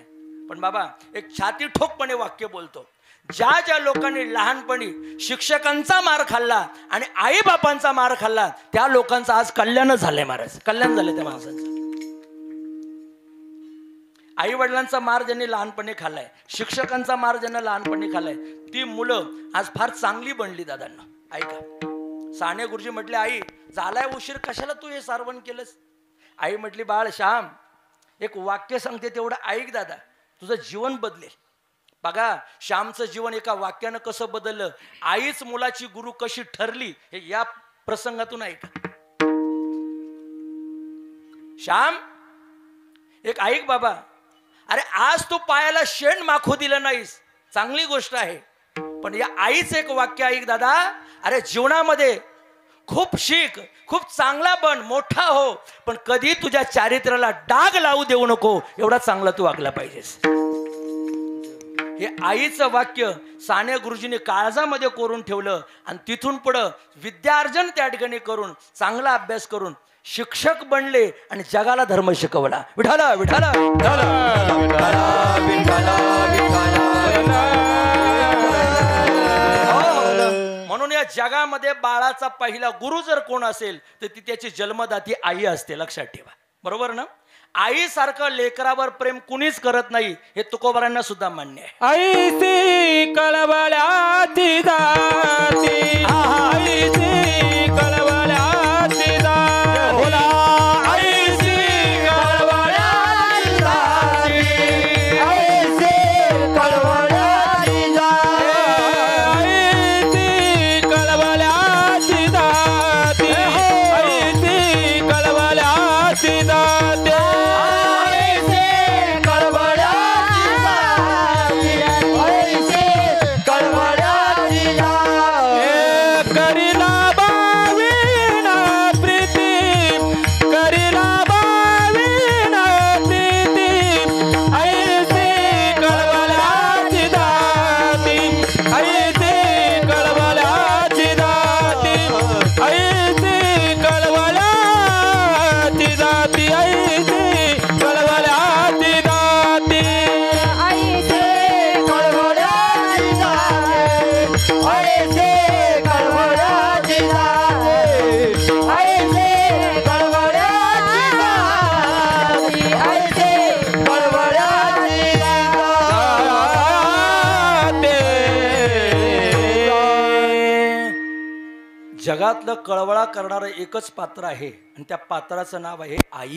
पण बाबा एक छाती ठोकपणे वाक्य बोलतो, ज्या ज्या लोकांनी लहानपणी शिक्षकांचा मार खाल्ला आणि आई बापांचा मार खाल्ला त्या लोकांचं आज कल्याण झालंय महाराज, कल्याण झालंय त्या माणसांचं. आई वडिलांचा मार ज्यांनी लहानपणी खाल्लाय, शिक्षकांचा मार ज्यांना लहानपणी खाल्लाय, ती मुलं आज फार चांगली बनली. दादांना ऐका, साने गुरुजी म्हटले, आई झालाय उशीर, कशाला तू हे सारवण केलंस? आई म्हटली, बाळ श्याम, एक वाक्य सांगते तेवढं ऐक दादा, तुझं जीवन बदलेल. बघा श्यामचं जीवन एका वाक्यानं कसं बदललं. आईच मुलाची गुरु कशी ठरली हे या प्रसंगातून ऐका. श्याम एक ऐक बाबा, अरे आज तू पायाला शेण माखू दिलं नाहीस, चांगली गोष्ट आहे, पण या आईचं एक वाक्य ऐक दादा. अरे जीवनामध्ये खूप शिक, खूप चांगला बन, मोठा हो, पण कधी तुझ्या चारित्र्याला डाग लावू देऊ नको, एवढा चांगला तू वागला पाहिजेस. हे आईचं वाक्य साने गुरुजीने काळजामध्ये कोरून ठेवलं आणि तिथून पुढं विद्यार्जन त्या ठिकाणी करून चांगला अभ्यास करून शिक्षक बनले आणि जगाला धर्म शिकवला. विठाला विठाला म्हणून या जगामध्ये बाळाचा पहिला गुरु जर कोण असेल तर ती त्याची जन्मदाती आई असते, लक्षात ठेवा. बरोबर ना? आई सारखं लेकरावर प्रेम कुणीच करत नाही, हे तुकोबारांना सुद्धा मान्य आहे. आईची कळवळ्याची जाती, आईची कळवळ्याची जाती, आईची कळवळ्याची जाती, आईची कळवळ्याची जाती, आईची कळवळ्याची जाती. जगातलं कळवळा करणारं एकच पात्र आहे आणि त्या पात्राचं नाव आहे आई.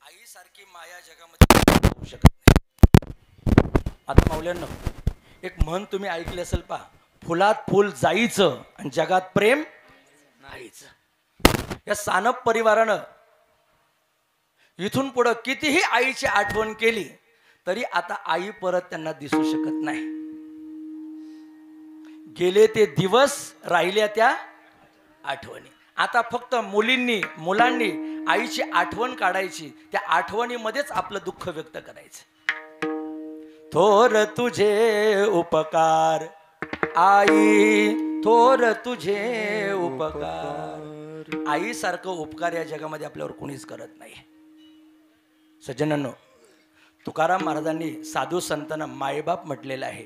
आई सारखी माया जगामध्ये होऊ शकत नाही. आता माऊल्यांनो, एक म्हण तुम्ही ऐकली असेल पहा, फुलात फुल जाईचं आणि जगात प्रेम नाहीचं. या सानप परिवारानं इथून पुढं कितीही आईची आठवण केली तरी आता आई परत त्यांना दिसू शकत नाही. गेले ते दिवस, राहिल्या त्या आठवणी. आता फक्त मुलांनी आईची आठवण काढायची, त्या आठवणीमध्येच आपलं दुःख व्यक्त करायचं. थोर तुझे उपकार आई, थोर तुझे उपकार. आई सारखं उपकार या जगामध्ये आपल्यावर कोणीच करत नाही. सज्जनांनो, तुकाराम महाराजांनी साधू संतांना मायबाप म्हटलेलं आहे.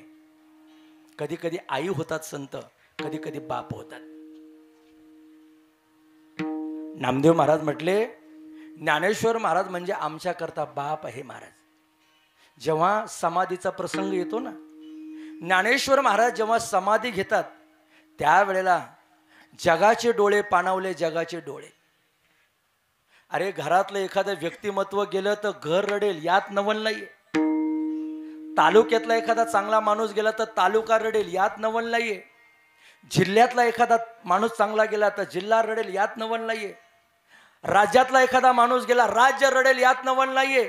कधी कधी आई होतात संत, कधी कधी बाप होतात. नामदेव महाराज म्हटले, ज्ञानेश्वर महाराज म्हणजे आमच्या करता बाप आहे महाराज. जेव्हा समाधीचा प्रसंग येतो ना, ज्ञानेश्वर महाराज जेव्हा समाधी घेतात त्यावेळेला जगाचे डोळे पाणावले, जगाचे डोळे. अरे घरातलं एखादं व्यक्तिमत्व गेलं तर घर रडेल, यात नवल नाहीये. तालुक्यातला एखादा चांगला माणूस गेला तर तालुका रडेल, यात नवल नाहीये. जिल्ह्यातला एखादा माणूस चांगला गेला तर जिल्हा रडेल, यात नवल नाहीये. राज्यातला एखादा माणूस गेला, राज्य रडेल, यात नवल नाहीये.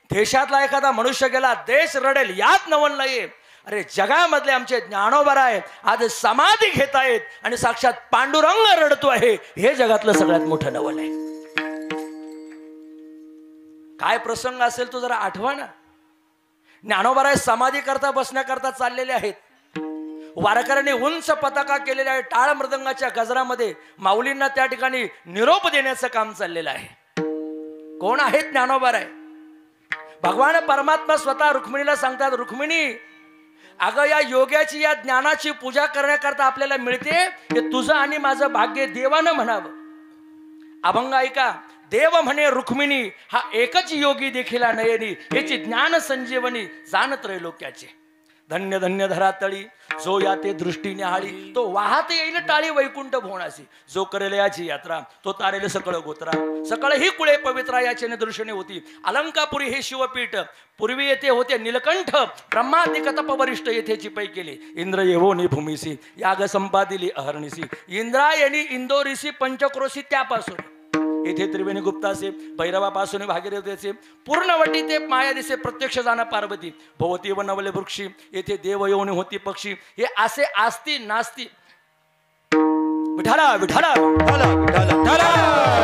देशातला एखादा मनुष्य गेला, देश रडेल, यात नवल नाहीये. अरे जगामधले आमचे ज्ञानोबा आहेत, आज समाधी घेत आहेत आणि साक्षात पांडुरंग रडतो आहे, हे जगातलं सगळ्यात मोठं नवल आहे. काय प्रसंग असेल तो जरा आठवा ना. ज्ञानोबा समाधी करता बसण्याकरता चाललेले आहेत. वारकऱ्यांनी उंच पताका केलेल्या आहे, टाळ मृदंगाच्या गजरामध्ये माऊलींना त्या ठिकाणी निरोप देण्याचं काम चाललेलं आहे. कोण आहेत ज्ञानोबा? भगवान परमात्मा स्वतः रुक्मिणीला सांगतात, रुक्मिणी अगं या योग्याची, या ज्ञानाची पूजा करण्याकरता आपल्याला मिळते, हे तुझं आणि माझं भाग्य देवानं म्हणावं. अभंग ऐका, देव म्हणे रुक्मिणी हा एकच योगी देखिला नयनी, याची ज्ञान संजीवनी जाण त्रैलोक्याचे. धन्य धन्य धरातळी जो या ते दृष्टीने हाळी, तो वाहत येईल टाळी वैकुंठ भुवनासी. जो करेल याची यात्रा तो तारेल सकळ गोत्रा. सकळ ही कुळे पवित्रा याचे निदर्शने होती. अलंकापुरी हे शिवपीठ. पूर्वी येथे होते नीलकंठ ब्रह्मादिक तपवरिष्ठ येथेची पै केली. इंद्र येवोनी भूमीसी याग संपादिली अहर्निसी. इंद्रायणी इंदोरीसी पंचक्रोशी त्यापासून येथे त्रिवेणी गुप्तासे भैरवापासून भागीरथीचे पूर्णवटी ते माया दिसे प्रत्यक्ष जाणं पार्वती. भवती व नवले वृक्षी येथे देव येऊनी होती पक्षी. हे असे आस्ती नास्ती. विठाला विठाला विठाला विठाला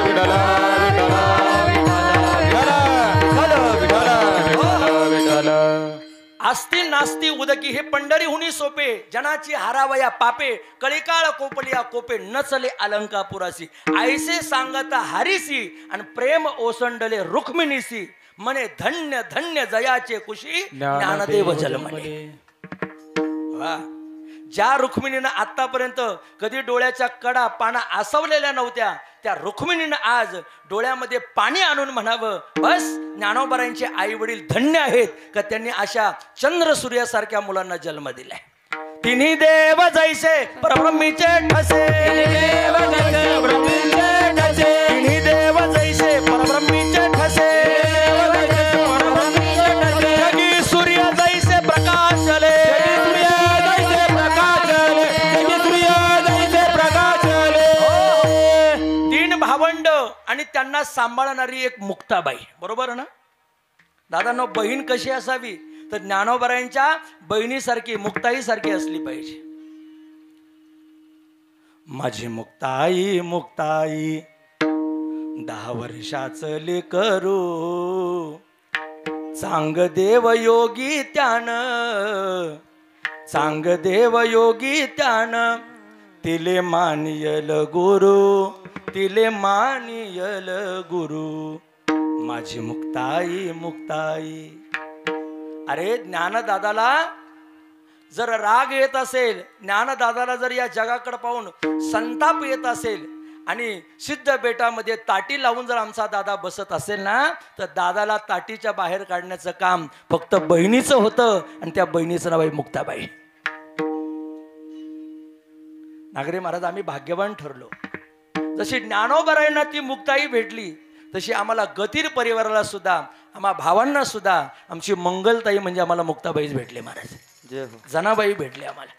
विठाला आस्ती नास्ती उदकी हे पंढरीहुनी सोपे. जनाची हारावया पापे कळिकाळ कोपलिया कोपे न चले अलंकापुरासी. ऐसे सांगता हरिसी आणि प्रेम ओसंडले रुक्मिणीसी. म्हणे धन्य धन्य जयाचे कुशी ज्ञानदेव जन्मले. वा, ज्या रुक्मिणीनं आतापर्यंत कधी डोळ्याच्या कडा पाना आसवलेल्या नव्हत्या, त्या रुक्मिणीनं आज डोळ्यामध्ये पाणी आणून म्हणावं बस ज्ञानोबारांचे आई वडील धन्य आहेत का त्यांनी अशा चंद्र सूर्यासारख्या मुलांना जन्म दिलाय. तिन्ही देव जैसे परब्रह्मीचे ठसे, तिन्ही देव जैसे परब्रह्मीचे ठसे. जगी सूर्य जैसे प्रकाशले, भावंड आणि त्यांना सांभाळणारी एक मुक्ताबाई. बरोबर ना दादांनो? बहीण कशी असावी तर ज्ञानोबरायांच्या बहिणीसारखी मुक्ताईसारखी असली पाहिजे. माझी मुक्ताई मुक्ताई 10 वर्षाचं लेकरू, चांग देव योगी त्यानं, चांग देव योगी त्यानं. तिले मानियल गुरु, तिले मानियल गुरु. माझी मुक्ताई मुक्ताई. अरे ज्ञानदादाला जर राग येत असेल, ज्ञानदादाला जर या जगाकडे पाहून संताप येत असेल आणि सिद्ध बेटामध्ये ताटी लावून जर आमचा दादा बसत असेल ना, तर दादाला ताटीच्या बाहेर काढण्याचं काम फक्त बहिणीचं होतं आणि त्या बहिणीचं नाव आहे मुक्ताबाई. नागरे महाराज आम्ही भाग्यवान ठरलो. जशी ज्ञानोबरायांना ती मुक्ताई भेटली तशी आम्हाला गतीर परिवाराला सुद्धा, आम्हा भावांना सुद्धा आमची मंगलताई म्हणजे आम्हाला मुक्ताबाईच भेटले महाराज. जनाबाई भेटले आम्हाला.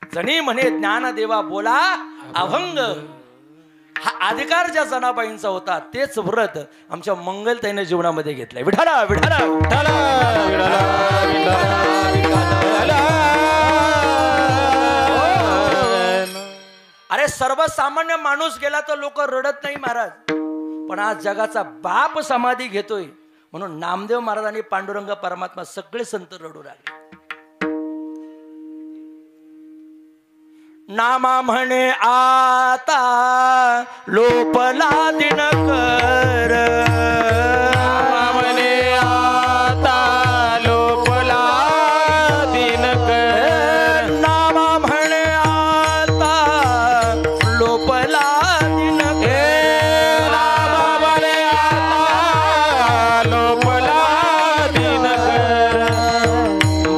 जणी म्हणे ज्ञानदेवा बोला अभंग. हा अधिकार ज्या जनाबाईंचा होता तेच व्रत आमच्या मंगलताईने जीवनामध्ये घेतलंय. विठाला विठाला विठाला अरे सर्वसामान्य माणूस गेला तर लोक रडत नाही महाराज, पण आज जगाचा बाप समाधी घेतोय म्हणून नामदेव महाराजांनी पांडुरंग परमात्मा सगळे संत रडू लागले. नामा म्हणे आता लोपला दिनकर, नामा म्हणे आता लोपला दिनकर, नामा म्हणे आता लोपला दिनकर, नामा म्हणे आता लोपला दिनकर.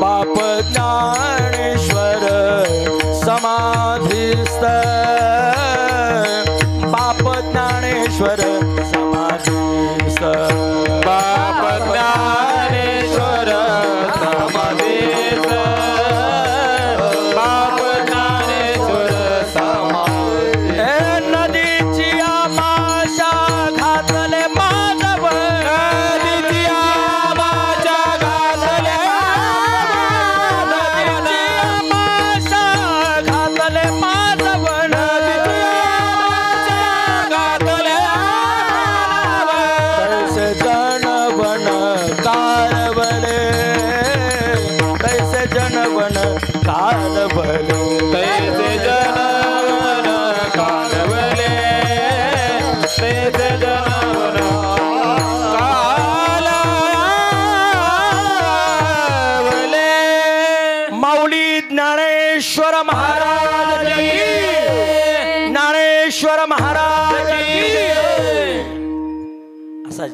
बाप ज्ञानेश्वर समाधीस्थ, बाप ज्ञानेश्वर समाधीस्थ.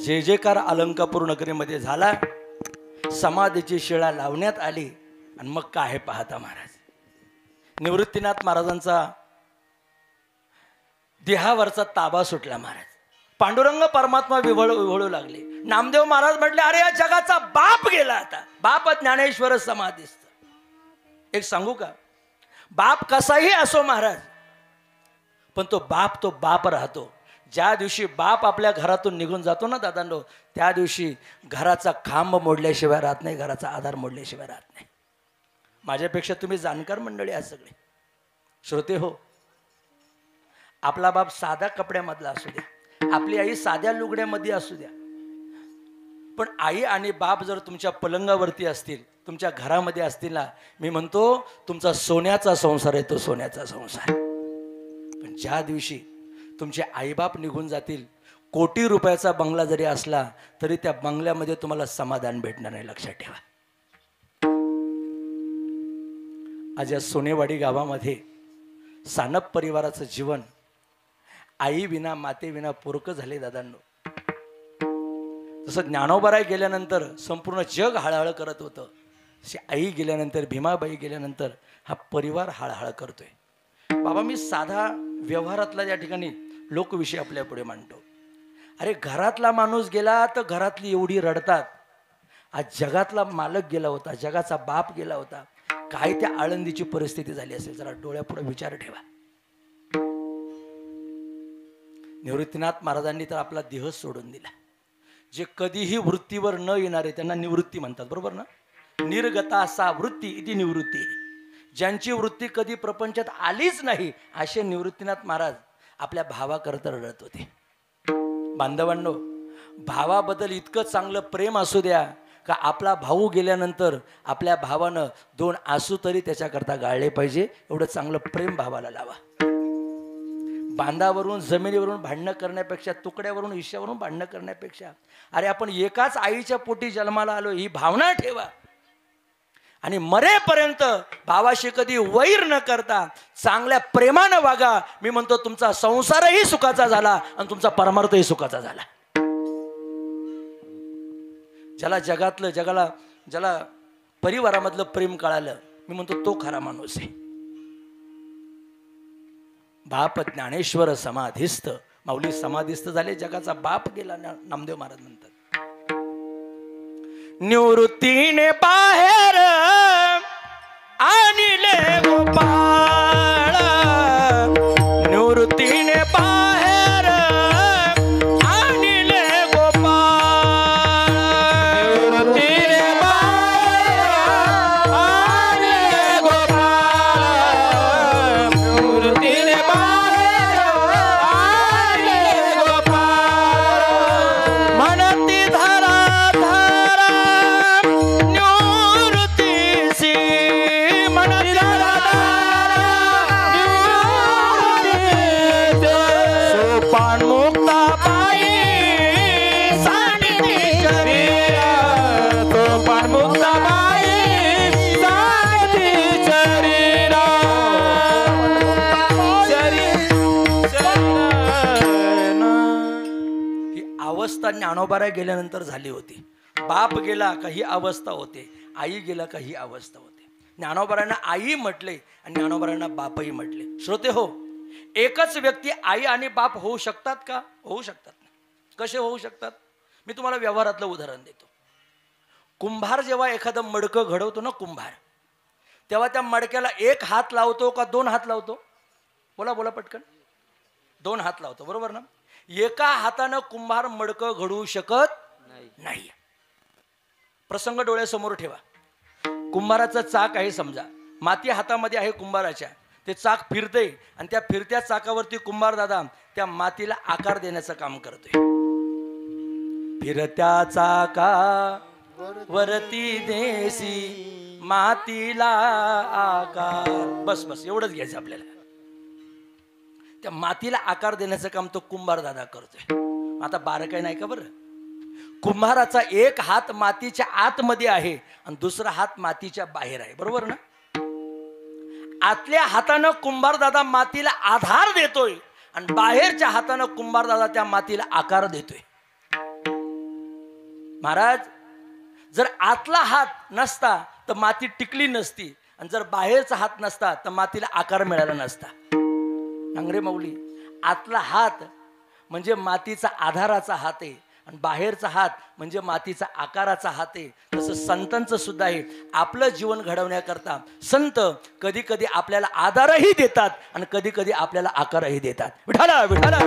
जे जेकार अलंकापूर नगरीमध्ये झाला, समाधीची शिळा लावण्यात आली आणि मग काय पाहता महाराज, निवृत्तीनाथ महाराजांचा देहावरचा ताबा सुटला महाराज. पांडुरंग परमात्मा विव्हळू लागले. नामदेव महाराज म्हटले, अरे या जगाचा बाप गेला, आता बाप ज्ञानेश्वर समाधीस्थ. एक सांगू का, बाप कसाही असो महाराज, पण तो बाप राहतो. ज्या दिवशी बाप आपल्या घरातून निघून जातो ना दादांनो, त्या दिवशी घराचा खांब मोडल्याशिवाय राहत नाही, घराचा आधार मोडल्याशिवाय राहत नाही. माझ्यापेक्षा तुम्ही जाणकार मंडळी आहात सगळे श्रोते हो. आपला बाप साध्या कपड्यामधला असू द्या, आपली आई साध्या लुगड्यामध्ये असू द्या, पण आई आणि बाप जर तुमच्या पलंगावरती असतील, तुमच्या घरामध्ये असतील ना, मी म्हणतो तुमचा सोन्याचा संसार आहे, तो सोन्याचा संसार. पण ज्या दिवशी तुमचे आईबाप निघून जातील, कोटी रुपयाचा बंगला जरी असला तरी त्या बंगल्यामध्ये तुम्हाला समाधान भेटणार नाही, लक्षात ठेवा. आज या सोनेवाडी गावामध्ये सानप परिवाराचं जीवन आई विना माते विना पोरकं झाले दादांनो. जसं ज्ञानोबाराय गेल्यानंतर संपूर्ण जग हळहळ करत होतं, अशी आई गेल्यानंतर, भीमाबाई गेल्यानंतर हा परिवार हळहळ करतोय. बाबा मी साधा व्यवहारातला या ठिकाणी लोकविषय आपल्या पुढे मांडतो. अरे घरातला माणूस गेला तर घरातली एवढी रडतात. आज जगातला मालक गेला होता, जगाचा बाप गेला होता, काय त्या आळंदीची परिस्थिती झाली असेल, जरा डोळ्यापुढे विचार ठेवा. निवृत्तीनाथ महाराजांनी तर आपला देह सोडून दिला. जे कधीही वृत्तीवर न येणारे त्यांना निवृत्ती म्हणतात, बरोबर ना. निर्गता सा वृत्ती इति निवृत्ती. ज्यांची वृत्ती कधी प्रपंचात आलीच नाही असे निवृत्तीनाथ महाराज आपल्या भावाकरता रडत होते. बांधवांनो, भावाबद्दल इतकं चांगलं प्रेम असू द्या का आपला भाऊ गेल्यानंतर आपल्या भावानं 2 आसू तरी त्याच्याकरता गाळले पाहिजे, एवढं चांगलं प्रेम भावाला लावा. बांधावरून जमिनीवरून भांडणं करण्यापेक्षा, तुकड्यावरून हिश्श्यावरून भांडणं करण्यापेक्षा, अरे आपण एकाच आईच्या पोटी जन्माला आलो ही भावना ठेवा आणि मरेपर्यंत भावाशी कधी वैर न करता चांगल्या प्रेमानं वागा. मी म्हणतो तुमचा संसारही सुखाचा झाला आणि तुमचा परमार्थही सुखाचा झाला. ज्याला जगातलं, ज्याला परिवारामधलं प्रेम कळालं, मी म्हणतो तो खरा माणूस आहे. बाप ज्ञानेश्वर समाधीस्थ. माऊली समाधीस्थ झाले, जगाचा बाप गेला. नामदेव महाराज म्हणतात, निवृत्तीने बाहेर आणले गोपाळ, निवृत्तीने बाहेर आणले गोपाळ, निवृत्तीने बाहेर आणले गोपाळ, निवृत्तीने बाहेर आणले गोपाळ. म्हणती धरा ज्ञानोबाराय गेल्यानंतर झाली होती. बाप गेला काही अवस्था होते, आई गेला काही अवस्था होते. ज्ञानोबारायांना आई म्हटले आणि ज्ञानोबारायांना बापही म्हटले. श्रोते हो, एकच व्यक्ती आई आणि बाप होऊ शकतात का? होऊ शकतात. कसे होऊ शकतात? मी तुम्हाला व्यवहारातलं उदाहरण देतो. कुंभार जेव्हा एखादं मडकं घडवतो ना कुंभार, तेव्हा त्या मडक्याला 1 हात लावतो का 2 हात लावतो? बोला बोला पटकन. 2 हात लावतो, बरोबर ना. एका हातानं कुंभार मडकं घडवू शकत नाही. प्रसंग डोळ्यासमोर ठेवा. कुंभाराचं चाक आहे समजा, माती हातामध्ये आहे कुंभाराच्या, ते चाक फिरते आणि त्या फिरत्या चाकावरती कुंभार दादा त्या मातीला आकार देण्याचं काम करतोय. फिरत्या चाका वरती देसी मातीला आकार. बस बस एवढंच घ्यायचं आपल्याला. त्या मातीला आकार देण्याचं काम तो कुंभार दादा करतोय. आता बारकाई नाही का बरं? कुंभाराचा 1 हात मातीच्या आतमध्ये आहे आणि दुसरा हात मातीच्या बाहेर आहे, बरोबर ना. आतल्या हातानं कुंभार दादा मातीला आधार देतोय आणि बाहेरच्या हातानं कुंभार दादा त्या मातीला आकार देतोय. महाराज, जर आतला हात नसता तर माती टिकली नसती, आणि जर बाहेरचा हात नसता तर मातीला आकार मिळाला नसता. नांगरे माऊली, आतला हात म्हणजे मातीचा आधाराचा हात आहे, आणि बाहेरचा हात म्हणजे मातीचा आकाराचा हात आहे. तसं संतांचं सुद्धा आहे. आपलं जीवन घडवण्याकरता संत कधी कधी आपल्याला आधारही देतात आणि कधी कधी आपल्याला आकारही देतात. विठाला विठाला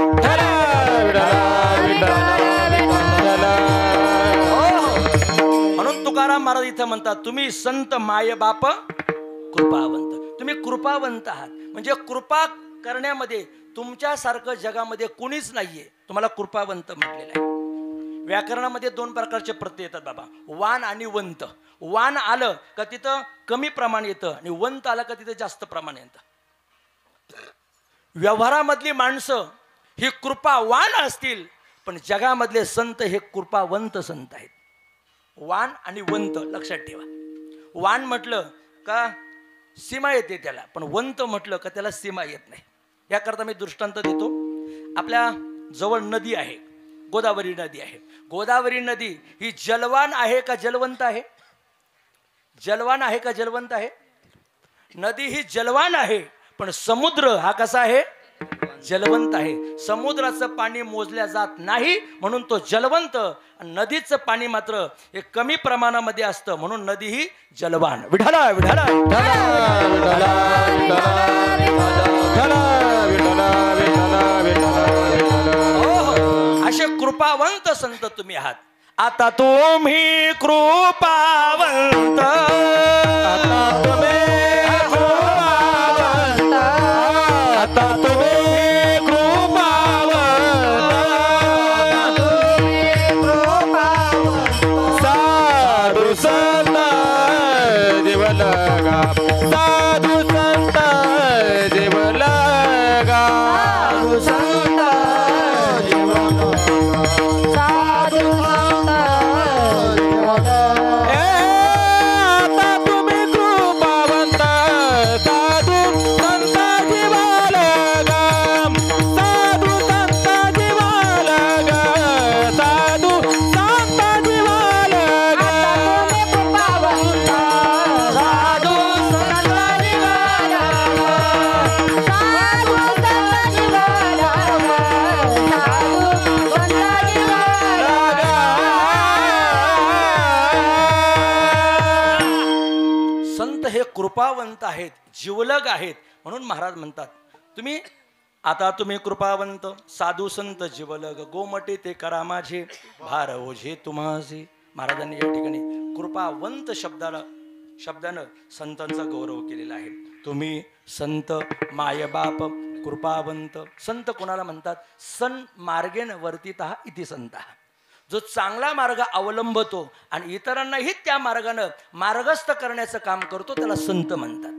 म्हणून तुकाराम महाराज इथं म्हणतात, तुम्ही संत माय बाप कृपावंत. तुम्ही कृपावंत आहात, म्हणजे कृपा करण्यामध्ये तुमच्यासारखं जगामध्ये कुणीच नाहीये. तुम्हाला कृपावंत म्हटलेलं आहे. व्याकरणामध्ये 2 प्रकारचे प्रत्यय येतात बाबा, वान आणि वंत. वान आलं का तिथं कमी प्रमाण येतं, आणि वंत आलं का तिथं जास्त प्रमाण येतं. व्यवहारामधली माणसं ही कृपावान असतील, पण जगामधले संत हे कृपावंत संत आहेत. वान आणि वंत लक्षात ठेवा. वान म्हटलं का सीमा येते त्याला, पण वंत म्हटलं का त्याला सीमा येत नाही. याकरता मी दृष्टांत देतो. आपल्या जवळ नदी आहे, गोदावरी नदी आहे. गोदावरी नदी ही जलवान आहे का जलवंत आहे? जलवान आहे का जलवंत आहे? नदी ही जलवान आहे, पण समुद्र हा कसा आहे? जलवंत आहे. समुद्राचं पाणी मोजल्या जात नाही म्हणून तो जलवंत, नदीचं पाणी मात्र हे कमी प्रमाणामध्ये असतं म्हणून नदी ही जलवान. विठाला विठाला असे कृपावंत संत तुम्ही आहात. आता तुम्ही कृपावंत, आता तुम्ही कृपावंत, आता तुम्ही साधू संत जीवलगा, साधू संत जीवलगा, साधू संत आता तुम्ही कृपावंत, साधू संत जीवलगा, साधू संत जीवलगा, साधू संत जीवलगा, साधू संत संत हे कृपावंत आहेत, जीवलग आहेत. म्हणून महाराज म्हणतात, तुम्ही आता तुम्ही कृपावंत, साधू संत जीवलग, गोमटे ते करा माझे, भार ओझे तुम्हासी. महाराजांनी या ठिकाणी कृपावंत शब्दानं संतांचा गौरव केलेला आहे. तुम्ही संत मायबाप कृपावंत. संत कोणाला म्हणतात? सन मार्गेन वर्तितः इति संतः. जो चांगला मार्ग अवलंबतो आणि इतरांनाही त्या मार्गानं मार्गस्थ करण्याचं काम करतो त्याला संत म्हणतात.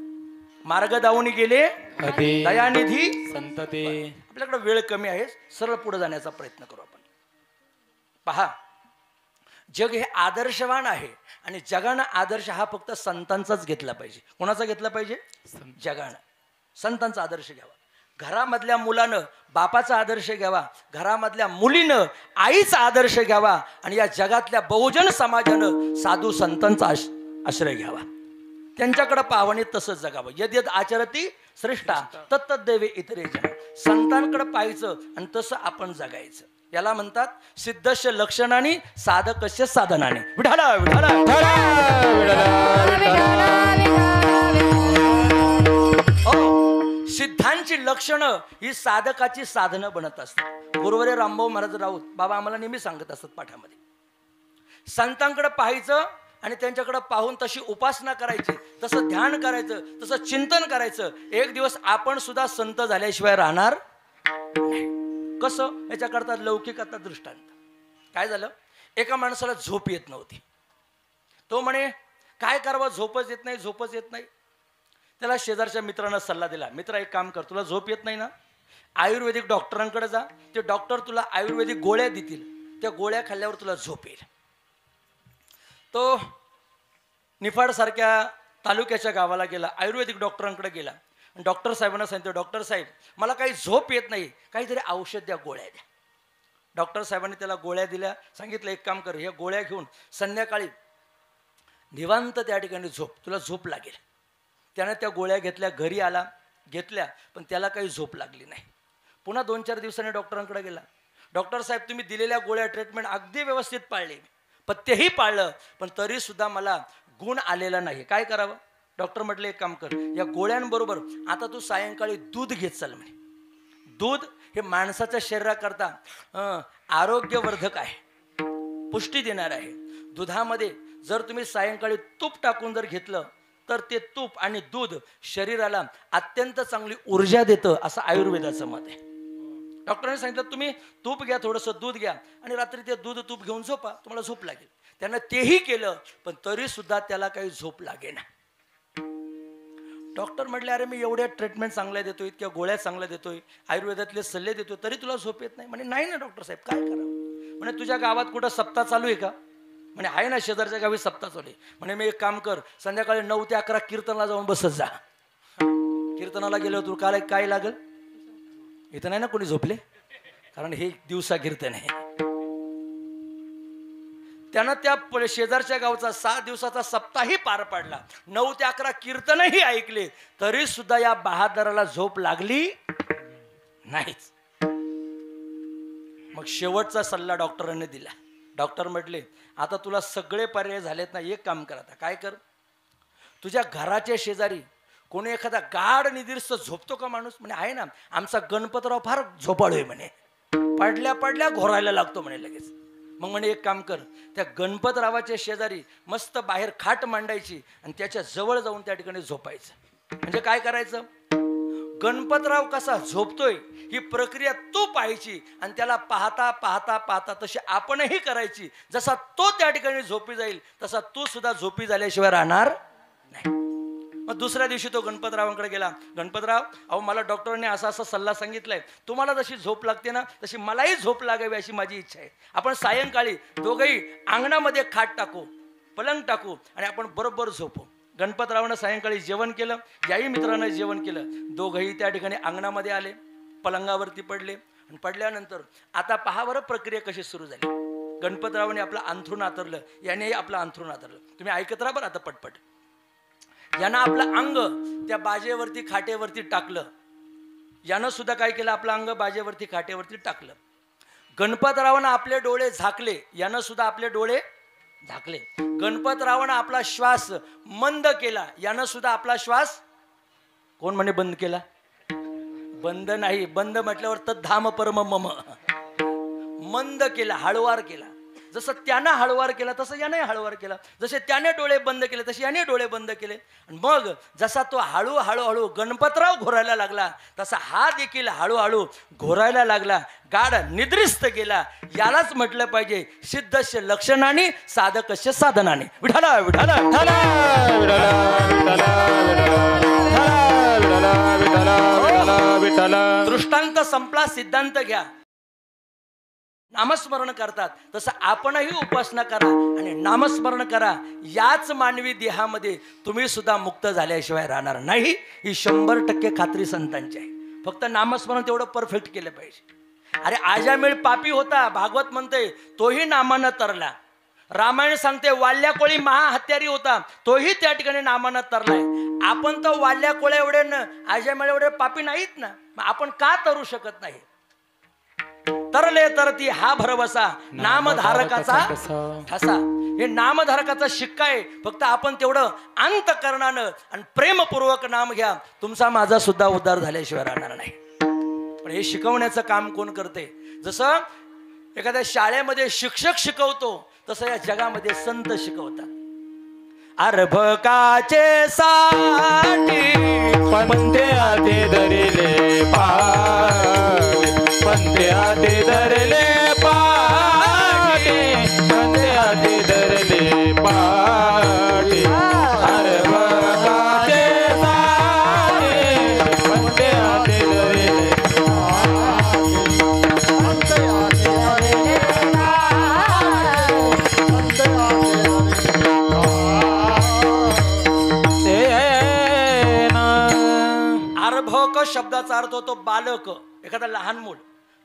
मार्ग दावून गेले दयानिधी संत ते. आपल्याकडे वेळ कमी आहे, सरळ पुढे जाण्याचा प्रयत्न करू आपण. पहा, जग हे आदर्शवान आहे आणि जगानं आदर्श हा फक्त संतांचाच घेतला पाहिजे. कोणाचा घेतला पाहिजे? जगानं संतांचा आदर्श घ्यावा. घरामधल्या मुलानं बापाचा आदर्श घ्यावा, घरामधल्या मुलीनं आईचा आदर्श घ्यावा, आणि या जगातल्या बहुजन समाजानं साधू संतांचा आश्रय घ्यावा. त्यांच्याकडे पाहणे तसंच जगावं. यद यद आचरती श्रेष्ठा तत्तद्दैवे इतरे जन. संतांकडे पाहायचं आणि तसं आपण जगायचं. याला म्हणतात सिद्धस्य लक्षणाने साधकस्य साधनाने. विठाला विठाला सिद्धांची लक्षणं ही साधकाची साधनं बनत असतात. गुरुवर्य रामभाऊ महाराज राऊत बाबा आम्हाला नेहमी सांगत असतात पाठामध्ये, संतांकडे पाहायचं आणि त्यांच्याकडे पाहून तशी उपासना करायची, तसं ध्यान करायचं, तसं चिंतन करायचं. एक दिवस आपण सुद्धा संत झाल्याशिवाय राहणार नाही. कसं? याच्याकरता लौकिक आता दृष्टांत. काय झालं? एका माणसाला झोप येत नव्हती. तो म्हणे काय करावं, झोपच येत नाही, झोपच येत नाही. त्याला शेजारच्या मित्रानं सल्ला दिला, मित्रा एक काम कर, तुला झोप येत नाही ना, आयुर्वेदिक डॉक्टरांकडे जा, ते डॉक्टर तुला आयुर्वेदिक गोळ्या देतील, त्या गोळ्या खाल्ल्यावर तुला झोप येईल. तो निफाड सारख्या तालुक्याच्या गावाला गेला, आयुर्वेदिक डॉक्टरांकडे गेला. डॉक्टर साहेबांना सांगितलं, डॉक्टर साहेब मला काही झोप येत नाही, काहीतरी औषध द्या, गोळ्या द्या. डॉक्टर साहेबांनी त्याला गोळ्या दिल्या. सांगितलं एक काम कर, ह्या गोळ्या घेऊन संध्याकाळी निवांत त्या ठिकाणी झोप, तुला झोप लागेल. त्यानं त्या गोळ्या घेतल्या, घरी आला, घेतल्या, पण त्याला काही झोप लागली नाही. पुन्हा 2-4 दिवसांनी डॉक्टरांकडे गेला. डॉक्टर साहेब तुम्ही दिलेल्या गोळ्या ट्रीटमेंट अगदी व्यवस्थित पाळली, पथ्यही पाळलं, पण तरीसुद्धा मला गुण आलेला नाही. काय करावं? डॉक्टर म्हटले एक काम कर, या गोळ्यांबरोबर आता तू सायंकाळी दूध घेत चाल म्हणे. दूध हे माणसाच्या शरीराकरता आरोग्यवर्धक आहे, पुष्टी देणार आहे. दुधामध्ये जर तुम्ही सायंकाळी तूप टाकून जर घेतलं तर ते तूप आणि दूध शरीराला अत्यंत चांगली ऊर्जा देतं, असं आयुर्वेदाचं मत आहे. डॉक्टरांनी सांगितलं तुम्ही तूप घ्या, थोडंसं दूध घ्या आणि रात्री ते दूध तूप घेऊन झोपा, तुम्हाला झोप लागेल. त्यानं तेही केलं, पण तरीसुद्धा त्याला काही झोप लागेना. डॉक्टर म्हटले अरे मी एवढ्या ट्रीटमेंट चांगल्या देतोय, इतक्या गोळ्या चांगल्या देतोय, आयुर्वेदातले सल्ले देतोय, तरी तुला झोप येत नाही. म्हणे नाही ना डॉक्टर साहेब, काय करावं? म्हणे तुझ्या गावात कुठं सप्ताह चालू आहे का? म्हणे आहे ना, शेजारच्या गावी सप्ताह चालू आहे. म्हणे मी एक काम कर, संध्याकाळी 9 ते 11 कीर्तनाला जाऊन बसत जा. कीर्तनाला गेलो तू काय लागल? इथं नाही ना कोणी झोपले, कारण हे दिवसा कीर्तन आहे. त्यानं त्या शेजारच्या गावचा 6 दिवसाचा सप्ताही पार पाडला, 9 ते 11 कीर्तनही ऐकले, तरी सुद्धा या बहादराला झोप लागली नाहीच. मग शेवटचा सल्ला डॉक्टरांनी दिला. डॉक्टर म्हटले आता तुला सगळे पर्याय झालेत ना, एक काम कर, आता काय कर, तुझ्या घराच्या शेजारी कोणी एखादा गाढ निदिर्स्त झोपतो का माणूस? म्हणे आहे ना, आमचा गणपतराव फार झोपाळू आहे म्हणे, पडल्या पडल्या घोरायला लागतो म्हणे लगेच. मग म्हणे एक काम कर, त्या गणपतरावाच्या शेजारी मस्त बाहेर खाट मांडायची आणि त्याच्या जवळ जाऊन त्या ठिकाणी झोपायचं. म्हणजे काय करायचं, गणपतराव कसा झोपतोय ही प्रक्रिया तू पाहायची आणि त्याला पाहता पाहता पाहता तशी आपणही करायची. जसा तो त्या ठिकाणी झोपी जाईल तसा तू सुद्धा झोपी झाल्याशिवाय राहणार नाही. मग दुसऱ्या दिवशी तो गणपतरावांकडे गेला. गणपतराव, अहो मला डॉक्टरांनी असा असा सल्ला सांगितलाय, तुम्हाला जशी झोप लागते ना तशी मलाही झोप लागावी अशी माझी इच्छा आहे. आपण सायंकाळी दोघंही अंगणामध्ये खाट टाकू, पलंग टाकू आणि आपण बरोबर झोपू. गणपतरावानं सायंकाळी जेवण केलं, याही मित्रांनं जेवण केलं. दोघंही त्या ठिकाणी अंगणामध्ये आले, पलंगावरती पडले आणि पडल्यानंतर आता पहा बरं प्रक्रिया कशी सुरू झाली. गणपतरावाने आपलं अंथरूण आतरलं, यानेही आपलं अंथरूण आतरलं. तुम्ही ऐकत राहा बरं आता पटपट. यानं आपलं अंग त्या बाजेवरती खाटेवरती टाकलं, यानं सुद्धा काय केलं, आपलं अंग बाजेवरती खाटेवरती टाकलं. गणपतरावानं आपले डोळे झाकले, यानं सुद्धा आपले डोळे झाकले. गणपतरावानं आपला श्वास मंद केला, यानं सुद्धा आपला श्वास कोण म्हणे बंद केला? बंद नाही, बंद म्हटल्यावर तद्धाम परम मम, मंद केला, हळुवार केला. जसं त्यानं हळुवार केला तसं याने हळुवार केला. जसे त्याने डोळे बंद केले तसे याने डोळे बंद केले. आणि मग जसा तो हळूहळू गणपतराव घोरायला लागला तसा हा देखील हळूहळू घोरायला लागला, गाढ निद्रिस्त गेला. यालाच म्हटलं पाहिजे सिद्धस्य लक्षणाने साधकस्य साधनाने. विठाला विठाला दृष्टांत संपला, सिद्धांत घ्या. नामस्मरण करतात तसं आपणही उपासना करा आणि नामस्मरण करा. याच मानवी देहामध्ये तुम्ही सुद्धा मुक्त झाल्याशिवाय राहणार नाही, ही 100% खात्री संतांची आहे. फक्त नामस्मरण तेवढं परफेक्ट केलं पाहिजे. अरे आजामेळ पापी होता, भागवत म्हणते तोही नामानं तरला. रामायण सांगते वाल्या कोळी महाहत्यारी होता, तोही त्या ठिकाणी नामानं तरलाय. आपण तर वाल्या कोळ्या एवढे आजामेळ एवढे पापी नाहीत ना, मग आपण का तरू शकत नाही? तरले तरती हा भरवसा, नामधारकाचा ठसा. हे नामधारकाचा शिक्का आहे. फक्त आपण तेवढं अंतकरणानं आणि प्रेमपूर्वक नाम घ्या, तुमचा माझा सुद्धा उद्धार झाल्याशिवाय राहणार नाही. पण हे शिकवण्याचं काम कोण करते? जसं एखाद्या शाळेमध्ये शिक्षक शिकवतो तसं या जगामध्ये संत शिकवतात. अर्भकाचे साठी पंथे आते धरले पाटे, पंथे आते धरले पाटे, पंथे आते धरले पाटे. अर्भकाचे साठी पंथे आते धरले अर्भक शब्दाचा अर्थ होतो बालक, एखादा लहान मूल.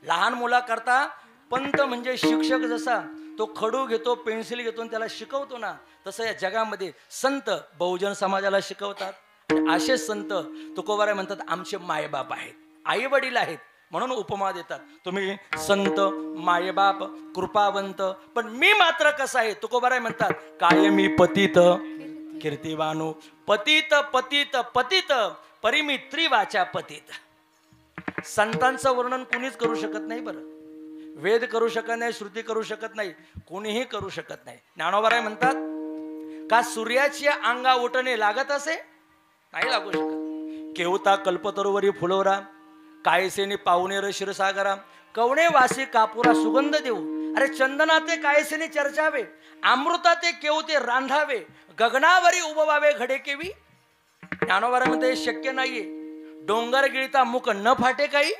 लहान मुलाकरता पंत म्हणजे शिक्षक जसा तो खडू घेतो, पेन्सिल घेतो आणि त्याला शिकवतो ना, तसं या जगामध्ये संत बहुजन समाजाला शिकवतात. आणि असे संत तुकोबाराय म्हणतात आमचे मायबाप आहेत, आई वडील आहेत, म्हणून उपमा देतात. तुम्ही संत, मायबाप, कृपावंत, पण मी मात्र कसा आहे. तुकोबाराय म्हणतात कायमी पतित कीर्तिवानो, पतित पतित पतित परिमी त्रिवाचा पतित. संतांचं वर्णन कुणीच करू शकत नाही. बरं, वेद करू शकत नाही, श्रुती करू शकत नाही, कोणीही करू शकत नाही. ज्ञानोबाराय म्हणतात का सूर्याची अंगा उठणे लागत असे, नाही लागू शकत. केवता कल्पतरुवरी फुलोरा, कायसेने पाहुणेर क्षीरसागरा, कवणे वासी कापुरा सुगंध देऊ. अरे चंदना ते कायसेने चर्चावे, अमृता ते केवते रांधावे, गगनावरी उभवावे घडे केवी. ज्ञानोबाराय म्हणते शक्य नाहीये. डोंगर गिळता मुख न फाटे काही.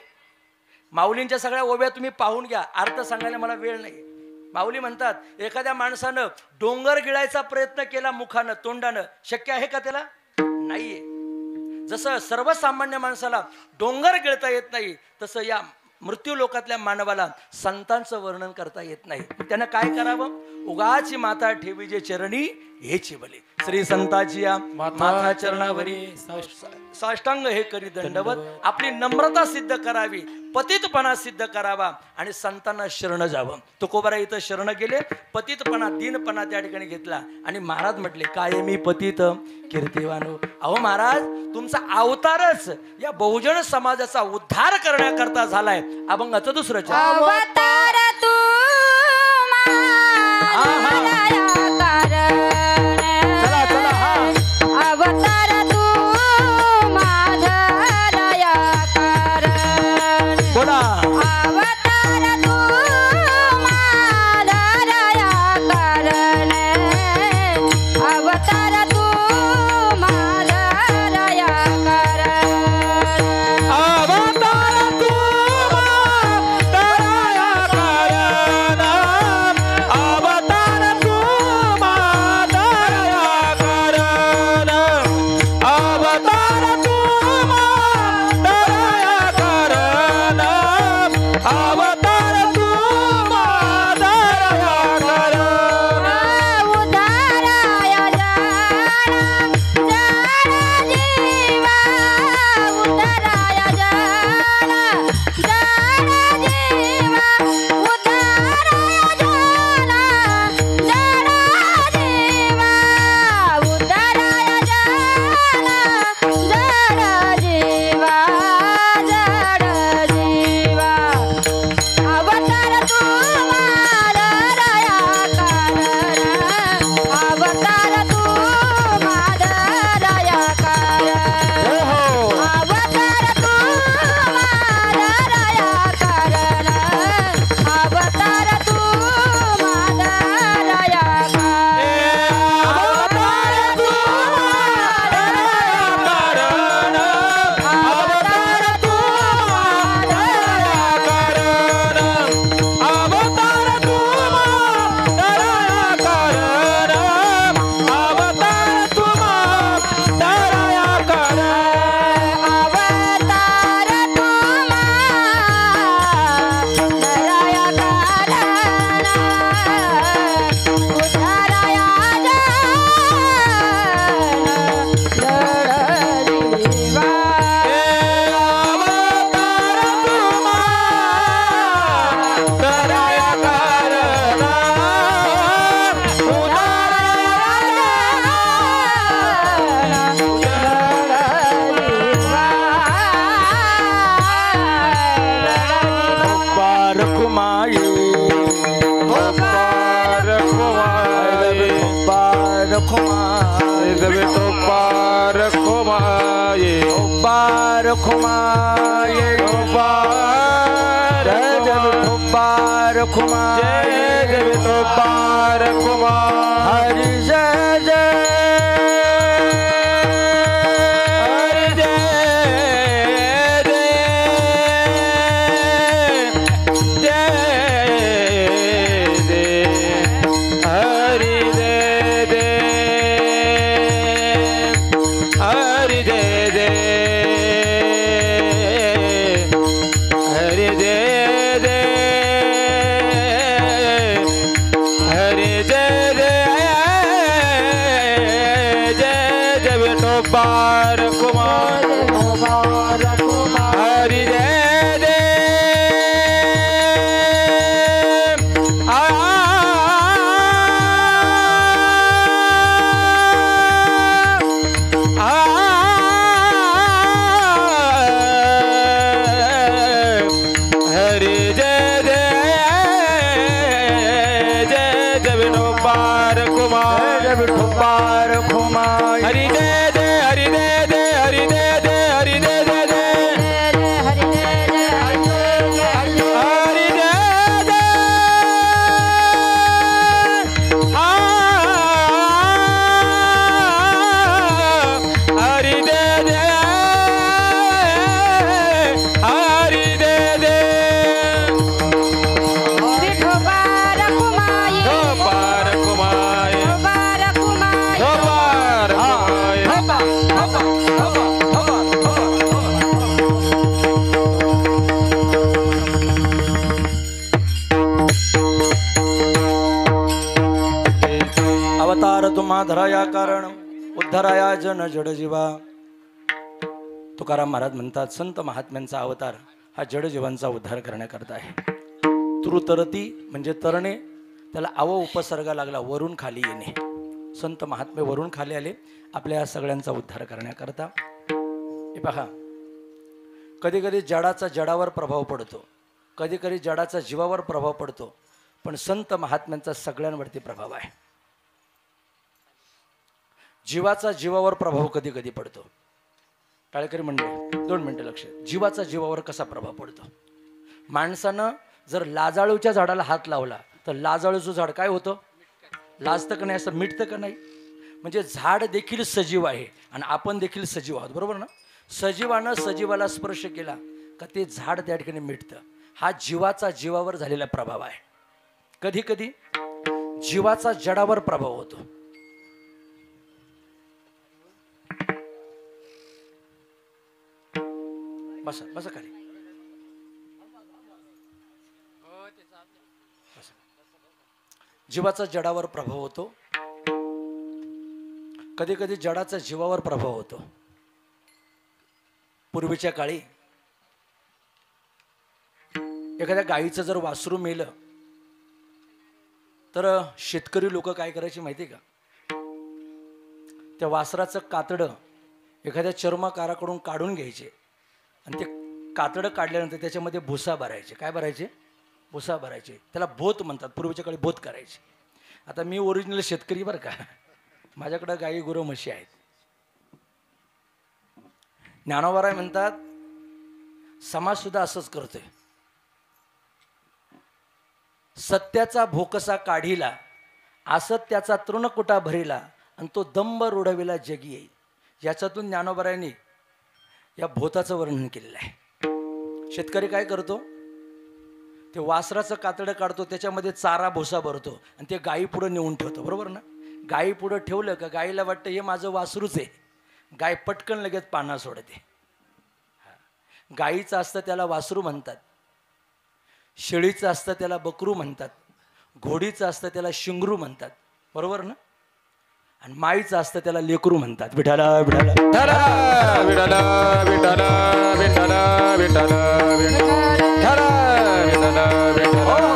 माऊलींच्या सगळ्या ओव्या तुम्ही पाहून घ्या, अर्थ सांगायला मला वेळ नाही. माऊली म्हणतात एखाद्या माणसानं डोंगर गिळायचा प्रयत्न केला मुखानं, तोंडानं, शक्य आहे का त्याला? नाहीये. जसं सर्वसामान्य माणसाला डोंगर गिळता येत नाही, तसं या मृत्यू लोकातल्या मानवाला संतांचं वर्णन करता येत नाही. त्यानं काय करावं? उगाची माता ठेवी जे चरणी हेची बले. श्री संताची या माता चरणावरी साष्टांग हे करी दंडवत. आपली नम्रता सिद्ध करावी, पतितपणा सिद्ध करावा आणि संतांना शरण जावं. तुकोबाराय इथं शरण गेले, पतितपणा, दीनपणा त्या ठिकाणी घेतला आणि महाराज म्हटले कायमी पतित कीर्तिवानो. अहो महाराज, तुमचा अवतारच या बहुजन समाजाचा उद्धार करण्याकरता झालाय. अभंगाचं दुसरं चरण. अवतार तू अवतार तू माझया कारण. बोला. अवतार तू माझया कारण. अवतार तू माझया कारण. अवतार तू माझया कारण. अवतार तू माझया कारण. अवतार तू माझया कारण. अवतार तू माझया कारण. उद्धाराय जाण जाण जीवा. उद्धाराय जाण जाण जीवा. उद्धाराय जाण जाण जीवा. उद्धाराय जाण जाण जीवा. जाण जीवा. अवतार तू माझया कारण. अवतार तू माझया कारण. अवतार तू माझया कारण. अवतार तू माझया हरि जय जय विठोबार कुमार हरी जय देव हरी जय जय विठोबार कुमार विठोबार खुमाई हरी जय जय हरी जय जय हरी जय जय हरी जय जय जय हरि जय जय हरि जय जय हरी जय जय हरी जय जय हरी जय जय विठोबार कुमाई पार कुमाय विठोबार कुमाई पार कुमाय अवतार तुम्हा धराया कारण उद्धाराया जन जड जीवा. तुकाराम महाराज म्हणतात संत महात्म्यांचा अवतार हा जड जीवांचा उद्धार करण्याकरता आहे. तृतरती म्हणजे तरणे, त्याला अव उपसर्ग लागला, वरून खाली येणे. संत महात्मे वरून खाली आले आपल्या सगळ्यांचा उद्धार करण्याकरता. हे पहा, कधी कधी जडाचा जडावर प्रभाव पडतो, कधी कधी जडाचा जीवावर प्रभाव पडतो, पण संत महात्म्यांचा सगळ्यांवरती प्रभाव आहे. जीवाचा जीवावर प्रभाव कधी कधी पडतो. टाळेकरी मंडळी 2 मिनिटं लक्ष. जीवाचा जीवावर कसा प्रभाव पडतो? माणसानं जर लाजाळूच्या झाडाला हात लावला तर लाजाळूचं झाड काय होतं? लाजतं का नाही? असं मिटतं का नाही? म्हणजे झाड देखील सजीव आहे आणि आपण देखील सजीव आहोत, बरोबर ना? सजीवानं सजीवाला स्पर्श केला का ते झाड त्या ठिकाणी मिटतं. हा जीवाचा जीवावर झालेला प्रभाव आहे. कधी कधी जीवाचा जडावर प्रभाव होतो. बसा बसा खाली. जीवाचा जडावर प्रभाव होतो, कधी कधी जडाचा जीवावर प्रभाव होतो. पूर्वीच्या काळी एखाद्या गाईचं जर वासरू मेलं तर शेतकरी लोक काय करायचे माहिती का? त्या वासराचं कातडं एखाद्या चर्मकाराकडून काढून घ्यायचे आणि ते कातडं काढल्यानंतर त्याच्यामध्ये भुसा भरायचे. काय भरायचे? भुसा भरायचे. त्याला बोत म्हणतात. पूर्वीच्या काळी बोत करायचे. आता मी ओरिजिनल शेतकरी बरं का, माझ्याकडं गाई गुरं म्हशी आहेत. ज्ञानोबाराय म्हणतात समाज सुद्धा असंच करतोय. सत्याचा भोकसा काढिला, असत्याचा तृणकुटा भरिला आणि तो दंभ रुडविला जगी येईल. याच्यातून ज्ञानोबारायांनी या भोताचं वर्णन केलेलं आहे. शेतकरी काय करतो? ते वासराचं कातडं काढतो, त्याच्यामध्ये चारा भुसा भरतो आणि ते गायी पुढे नेऊन ठेवतो, बरोबर ना? गायी पुढे ठेवलं का गायीला वाटतं हे माझं वासरूच आहे. गाय पटकन लगेच पाना सोडते. गायीचं असतं त्याला वासरू म्हणतात, शेळीचं असतं त्याला बकरू म्हणतात, घोडीचं असतं त्याला शिंगरू म्हणतात, बरोबर ना? आणि माईचं असतं त्याला लेकरू म्हणतात. विठाला विठाला विठाला विठाला विठाला विठाला विठाला विठाला विठाला.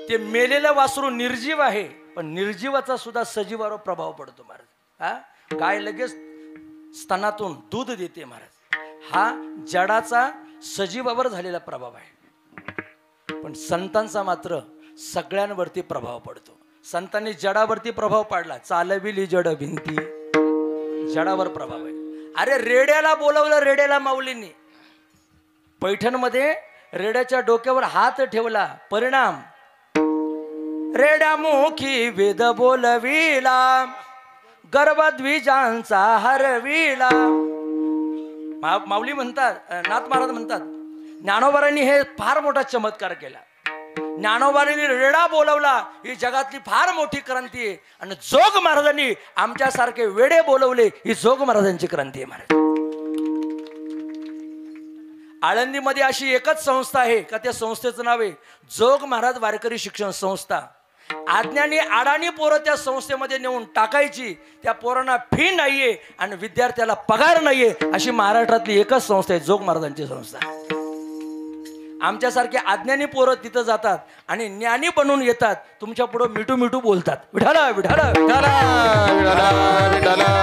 ते मेलेलं वासरू निर्जीव आहे, पण निर्जीवाचा सुद्धा सजीवावर प्रभाव पडतो महाराज. हा, गाय लगेच स्तनातून दूध देते महाराज. हा जडाचा सजीवावर झालेला प्रभाव आहे. पण संतांचा मात्र सगळ्यांवरती प्रभाव पडतो. संतांनी जडावरती प्रभाव पाडला. चालविली जड भिंती, जडावर प्रभाव आहे. अरे रेड्याला बोलवलं, रेड्याला माऊलींनी पैठणमध्ये रेड्याच्या डोक्यावर हात ठेवला. परिणाम रेड्यामुखी वेद बोलविला, गर्भद्विजांचा हरविला. माऊली म्हणतात, नाथ महाराज म्हणतात, ज्ञानोबारांनी हे फार मोठा चमत्कार केला. ज्ञानोबारांनी रेडा बोलवला, ही जगातली फार मोठी क्रांती आहे. आणि जोग महाराजांनी आमच्यासारखे वेडे बोलवले, ही जोग महाराजांची क्रांती आहे महाराज. आळंदीमध्ये अशी एकच संस्था आहे का त्या संस्थेचं नाव आहे जोग महाराज वारकरी शिक्षण संस्था. आज्ञानी अडाणी पोरं त्या संस्थेमध्ये नेऊन टाकायची, त्या पोरांना फी नाहीये आणि विद्यार्थ्याला पगार नाहीये, अशी महाराष्ट्रातली एकच संस्था आहे, जोग महाराजांची संस्था. आमच्यासारखे अज्ञानी पोरं तिथं जातात आणि ज्ञानी बनून येतात, तुमच्या पुढं मिठू मिठू बोलतात, विठाला विठाला विठाला विठाला विठाला.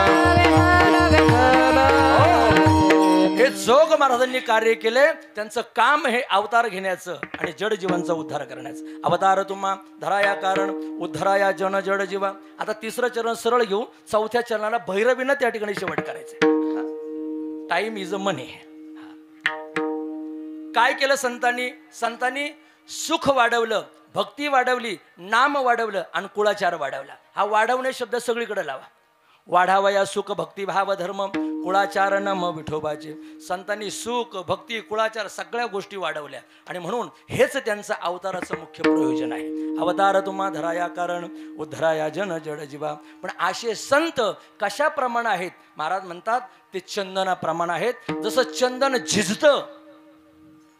हे जोग महाराजांनी कार्य केले. त्यांचं काम हे अवतार घेण्याचं आणि जड जीवांचा उद्धार करण्याचं. अवतार तुम्हा धराया कारण उद्धराया जन जड जीवा. आता तिसरं चरण सरळ घेऊ, चौथ्या चरणाला भैरवीनं त्या ठिकाणी शेवट करायचं. Time is a money. काय केलं संतांनी? संतांनी सुख वाढवलं, भक्ती वाढवली, नाम वाढवलं आणि कुळाचार वाढवला. हा वाढवणे शब्द सगळीकडे लावा. वाढावया सुख भक्ती भाव धर्म कुळाचार नम विठोबाचे. संतांनी सुख भक्ती कुळाचार सगळ्या गोष्टी वाढवल्या आणि म्हणून हेच त्यांचं अवताराचं मुख्य प्रयोजन आहे. अवतार तुम्हा धराया कारण उद्धराया जन जड जीवा. पण असे संत कशाप्रमाणे आहेत? महाराज म्हणतात ते चंदनाप्रमाणे आहेत. जसं चंदन झिजतं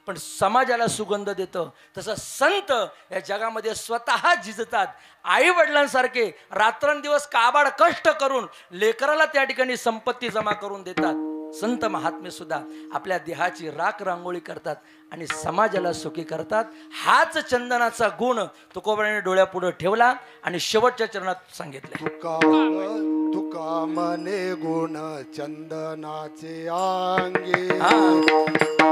पण समाजाला सुगंध देतं, तसं संत या जगामध्ये स्वतः झिजतात. आई वडिलांसारखे रात्रंदिवस काबाड कष्ट करून लेकराला त्या ठिकाणी संपत्ती जमा करून देतात. संत महात्मे सुद्धा आपल्या देहाची राख रांगोळी करतात आणि समाजाला सुखी करतात. हाच चंदनाचा गुण तुकोबाराने डोळ्यापुढे ठेवला आणि शेवटच्या चरणात सांगितले. तुका मने गुण चंदनाचे अंगे.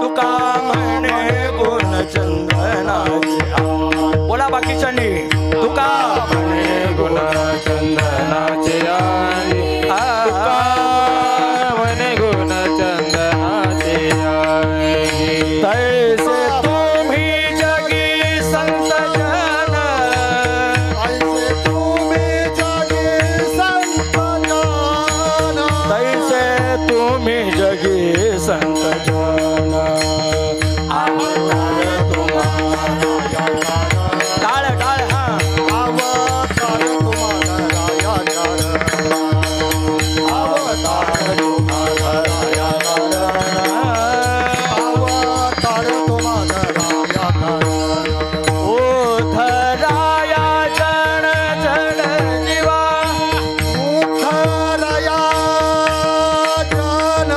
तुका म्हणे गुण चंदनाचे अंगे. बोला बाकीच्यांनी. तुका म्हणे गुण चंदनाचे अंगे. तुका म्हणे गुण चंदनाचे अंगे. तैसे तुम्ही जगी संत जन. ऐसे तुम्ही जगी संत जन. तैसे तुम्ही जगी संत जन. टाळ टाळ. हा अवतार तुम्हाला राया कारण. अवतार तुम्हाला राया कारण. अवतार तुम्हाला राया कारण. ओ धराया जन जड जीवा. उद्धराया जन.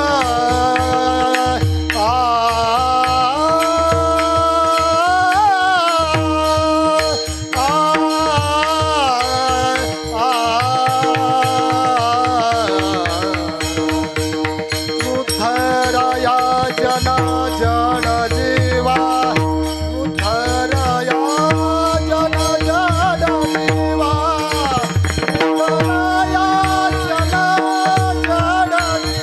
उद्धराया जन जड जीवा. उद्धराया जन जड जीवा. उद्धराया जन जड जीवा.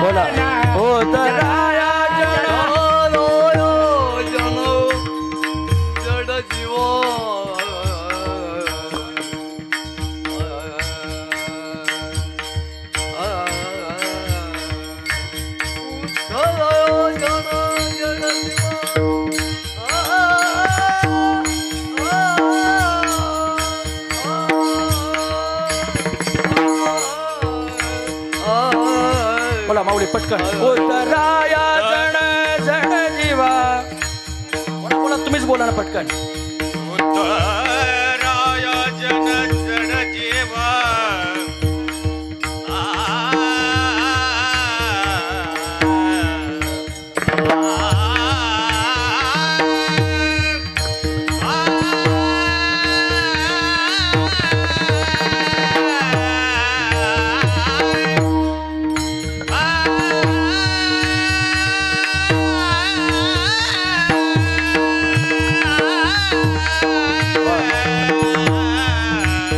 बोला. ओ धराया जन जड जीव. बोला माऊली पटकन. ओ धराया जन जड जीवा. बोला बोला तुम्हीच बोला ना पटकन. उद्धराया जन जड जीवा.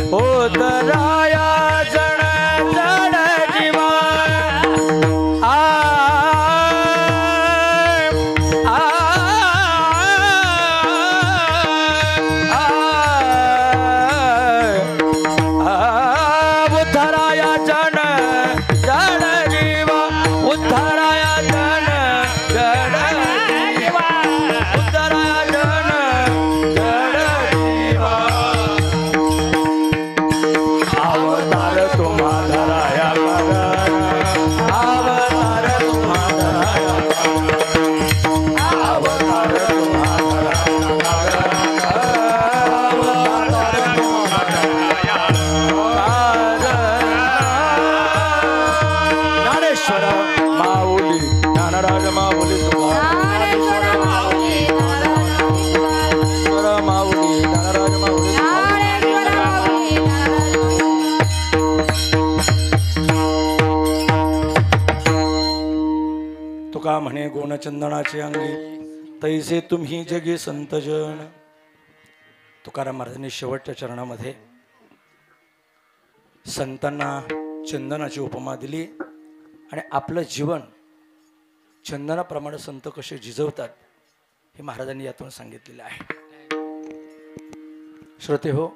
ओ धराया जन जड जीवा. आ आ आ तुका म्हणे गुणचंदनाचे अंगी तैसे तुम्ही जगी संतजन. तुकाराम महाराजांनी शेवटच्या चरणामध्ये संतांना चंदनाची उपमा दिली आणि आपलं जीवन चंदनाप्रमाणे संत कसे झिजवतात हे महाराजांनी यातून सांगितलेलं आहे. श्रोते हो,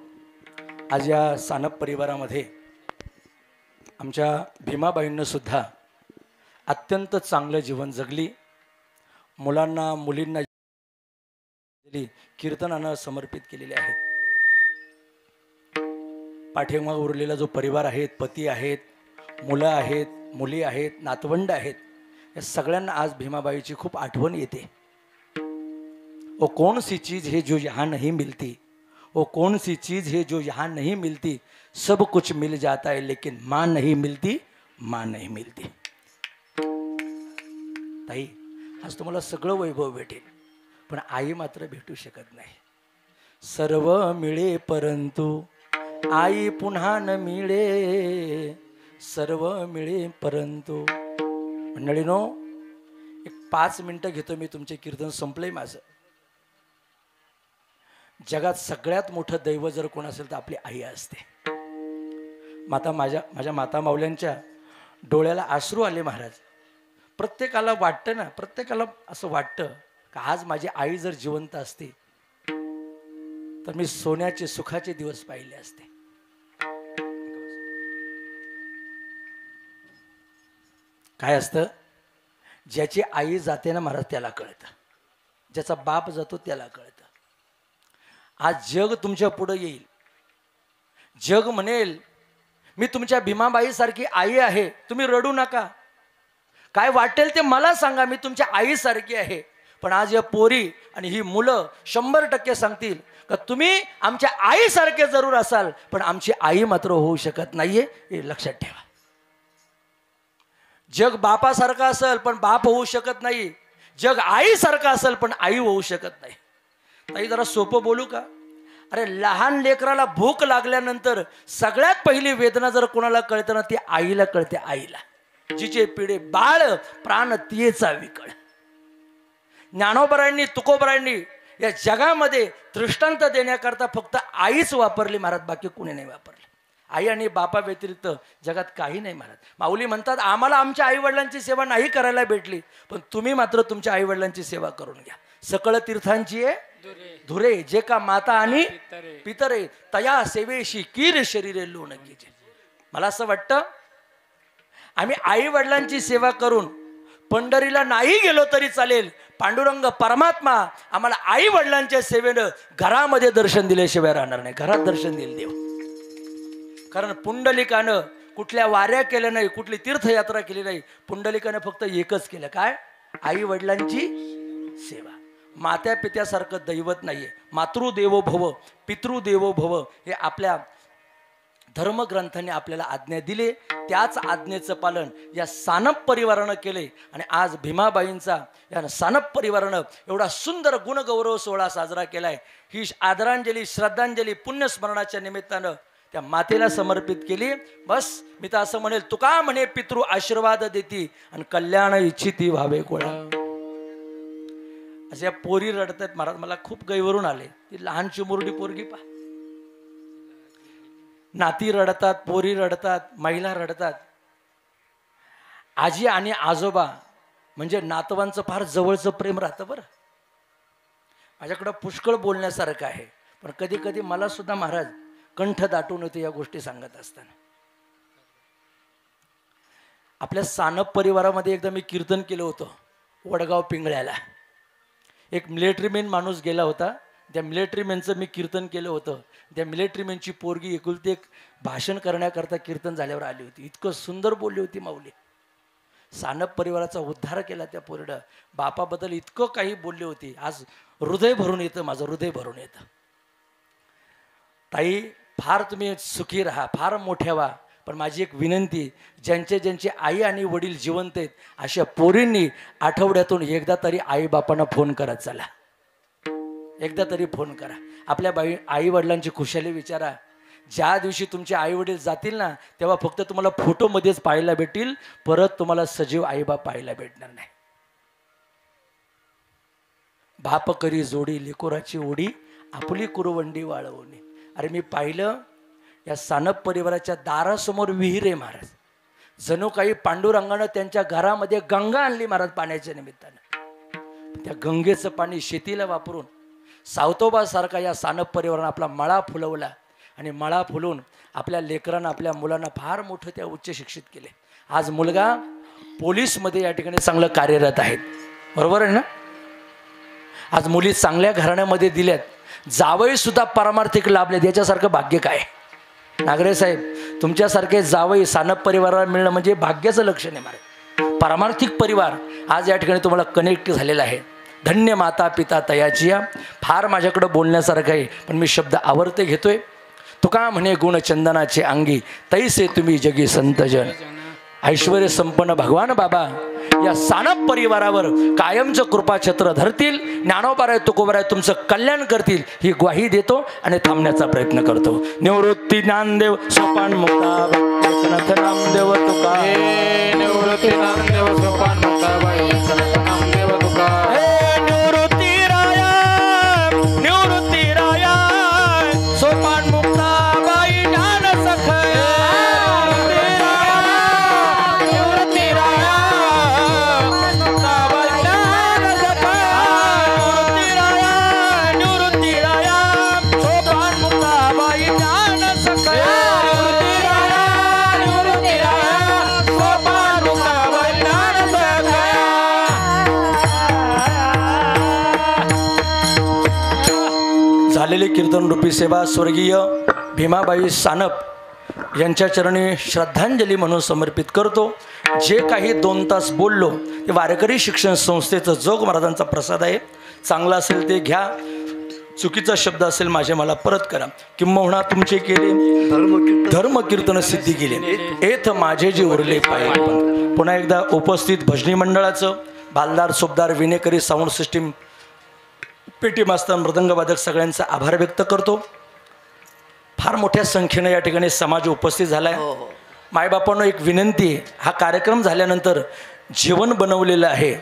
आज या सानप परिवारामध्ये आमच्या भीमाबाईंनं सुद्धा अत्यंत चांगलं जीवन जगली. मुलांना मुलींना कीर्तनानं समर्पित केलेले आहेत. पाठीमाग उरलेला जो परिवार आहेत, पती आहेत, मुलं आहेत, मुली आहेत, नातवंड आहेत, या सगळ्यांना आज भीमाबाईची खूप आठवण येते. ओ कौन सी चीज है जो यहाँ नहीं मिलती, ओ कौन सी चीज है जो यहाँ नहीं मिलती, सब कुछ मिल जाता है लेकिन माँ नहीं मिलती, माँ नहीं मिलती. ताई, आज तुम्हाला सगळं वैभव भेटेल पण आई मात्र भेटू शकत नाही. सर्व मिळे परंतु आई पुन्हा न मिळे, सर्व मिळे परंतु. मंडळीनो, एक 5 मिनिटं घेतो मी, तुमचे कीर्तन संपलंय माझं. जगात सगळ्यात मोठं दैव जर कोण असेल तर आपली आई असते. माझ्या माता माऊल्यांच्या डोळ्याला अश्रू आले महाराज. प्रत्येकाला वाटतं ना, प्रत्येकाला असं वाटतं का आज माझी आई जर जिवंत असते तर मी सोन्याचे सुखाचे दिवस पाहिले असते. काय असतं, ज्याची आई जाते ना महाराज त्याला कळतं, ज्याचा बाप जातो त्याला कळतं. आज जग तुमच्या पुढे येईल, जग म्हणेल मी तुमच्या भीमाबाई सारखी आई आहे, तुम्ही रडू नका, काय वाटेल ते मला सांगा, मी तुमच्या आईसारखी आहे. पण आज या पोरी आणि ही मुलं 100% सांगतील का तुम्ही आमच्या आईसारखे जरूर असाल पण आमची आई मात्र होऊ शकत नाहीये, हे लक्षात ठेवा. जग बापासारखं असेल पण बाप होऊ शकत नाही, जग आईसारखं असेल पण आई होऊ शकत नाही. ताई, जरा सोपं बोलू का? अरे, लहान लेकराला भूक लागल्यानंतर सगळ्यात पहिली वेदना जर कोणाला कळते ना ती आईला कळते. आईला, जिचे पिढे बाळ प्राण तियेचा विकळ. ज्ञानोबरायांनी, तुकोबरायांनी या जगामध्ये दृष्टांत देण्याकरता फक्त आईच वापरली महाराज, बाकी कुणी नाही वापरली. आई आणि बापा व्यतिरिक्त जगात काही नाही महाराज. माऊली म्हणतात आम्हाला आमच्या आई वडिलांची सेवा नाही करायला भेटली पण तुम्ही मात्र तुमच्या आई वडिलांची सेवा करून घ्या. सकळ तीर्थांची धुरे जे का माता आणि पितरे, तया सेवेशी कीर शरीरे लोण कीजे. मला असं वाटतं आम्ही आई वडिलांची सेवा करून पंढरीला नाही गेलो तरी चालेल, पांडुरंग परमात्मा आम्हाला आई वडिलांच्या सेवेनं घरामध्ये दर्शन दिल्याशिवाय राहणार नाही. घरात दर्शन देईल देव. कारण पुंडलिकानं कुठल्या वाऱ्या केल्या नाही, कुठली तीर्थयात्रा केली नाही, पुंडलिकानं फक्त एकच केलं, काय? आई वडिलांची सेवा. मात्या पित्यासारखं दैवत नाहीये. मातृदेवो भव, पितृदेवो भव हे आपल्या धर्मग्रंथांनी आपल्याला आज्ञा दिली. त्याच आज्ञेचं पालन या सानप परिवारानं केले आणि आज भीमाबाईंचा या सानप परिवारानं एवढा सुंदर गुणगौरव सोहळा साजरा केलाय. ही आदरांजली, श्रद्धांजली पुण्यस्मरणाच्या निमित्तानं त्या मातेला समर्पित केली. बस मी तर असं म्हणेल, तुका म्हणे पितृ आशीर्वाद देती आणि कल्याण इच्छिती व्हावे कोळा. अशा पोरी रडतात महाराज. मला खूप गैवरून आले. ती लहान चिमुरडी पोरगी पा, नाती रडतात, पोरी रडतात, महिला रडतात. आजी आणि आजोबा म्हणजे नातवांचं फार जवळचं प्रेम राहतं बरं. माझ्याकडं पुष्कळ बोलण्यासारखं आहे पण कधी कधी मला सुद्धा महाराज कंठ दाटून येते या गोष्टी सांगत असताना. आपल्या सानप परिवारामध्ये एकदा मी कीर्तन केलं होतं वडगाव पिंगळ्याला. एक मिलिटरीमॅन माणूस गेला होता, त्या मिलिटरीमॅनचं मी कीर्तन केलं होतं. त्या मिलिटरीमॅनची पोरगी एकुलती एक भाषण करण्याकरता कीर्तन झाल्यावर आली होती. इतकं सुंदर बोलली होती माऊली. सानप परिवाराचा उद्धार केला त्या पोरीनं. बापाबद्दल इतकं काही बोलली होती. आज हृदय भरून येतं, माझं हृदय भरून येतं. ताई, फार तुम्ही सुखी राहा, फार मोठ्या व्हा, पण माझी एक विनंती, ज्यांचे आई आणि वडील जिवंत आहेत अशा पोरींनी आठवड्यातून एकदा तरी आई बापांना फोन करा. चला, एकदा तरी फोन करा. आपल्या आई वडिलांची खुशाली विचारा. ज्या दिवशी तुमचे आई वडील जातील ना तेव्हा फक्त तुम्हाला फोटोमध्येच पाहायला भेटतील, परत तुम्हाला सजीव आईबाप पाहायला भेटणार नाही. बाप करी जोडी लेकोराची ओढी आपली कुरवंडी वाळवणी. अरे मी पाहिलं या सानप परिवाराच्या दारासमोर विहीर आहे महाराज. जणू काही पांडुरंगानं त्यांच्या घरामध्ये गंगा आणली महाराज पाण्याच्या निमित्तानं. त्या गंगेचं पाणी शेतीला वापरून सावतोबासारखा या सानप परिवारानं आपला मळा फुलवला आणि मळा फुलून आपल्या लेकरांना आपल्या मुलांना फार मोठं त्या उच्च शिक्षित केले. आज मुलगा पोलीसमध्ये या ठिकाणी चांगलं कार्यरत आहेत. बरोबर आहे ना. आज मुली चांगल्या घराण्यामध्ये दिल्यात, जावई सुद्धा पारमार्थिक लाभलेत. याच्यासारखं भाग्य काय. नागरे साहेब तुमच्यासारखे जावई सानप परिवाराला मिळणं म्हणजे भाग्याचं लक्षण आहे महाराज. पारमार्थिक परिवार आज या ठिकाणी तुम्हाला कनेक्ट झालेला आहे. धन्य माता पिता तयाचिया. फार माझ्याकडं बोलण्यासारखं आहे पण मी शब्द आवर्ते घेतोय. तुका म्हणे गुण चंदनाचे अंगी तैसे तुम्ही जगी संतजन. ऐश्वर्य संपन्न भगवान बाबा या सानप परिवारावर कायमचं कृपाछत्र धरतील. ज्ञानोबाराय तुकोबाराय तुमचं कल्याण करतील ही ग्वाही देतो आणि थांबण्याचा प्रयत्न करतो. निवृत्ती ज्ञानदेव सोपान मुक्ता नामदेव तुका. निवृत्ती नामदेव सोपान मुक्ताबाई नामदेव तुका. निवृत्ती राया निवृत्ती राया सोपान मुक्ताबाई ज्ञान सखया. झालेली कीर्तन रूपी सेवा स्वर्गीय भीमाबाई सानप यांच्या चरणी श्रद्धांजली म्हणून समर्पित करतो. जे काही 2 तास बोललो ते वारकरी शिक्षण संस्थेचं जोग महाराजांचा प्रसाद आहे. चांगला असेल ते घ्या, चुकीचा शब्द असेल माझे मला परत करा. किंबहुना तुमचे केले धर्मकीर्तन सिद्धी केली एथ माझे जे उरले पाहिजे. पुन्हा एकदा उपस्थित भजनी मंडळाचं बालदार सोबदार विनेकरी साऊंड सिस्टीम पेटी मास्तर मृदंगवादक सगळ्यांचा आभार व्यक्त करतो. फार मोठ्या संख्येनं या ठिकाणी समाज उपस्थित झाला आहे. मायबापांनो एक विनंती आहे, हा कार्यक्रम झाल्यानंतर जेवण बनवलेलं आहे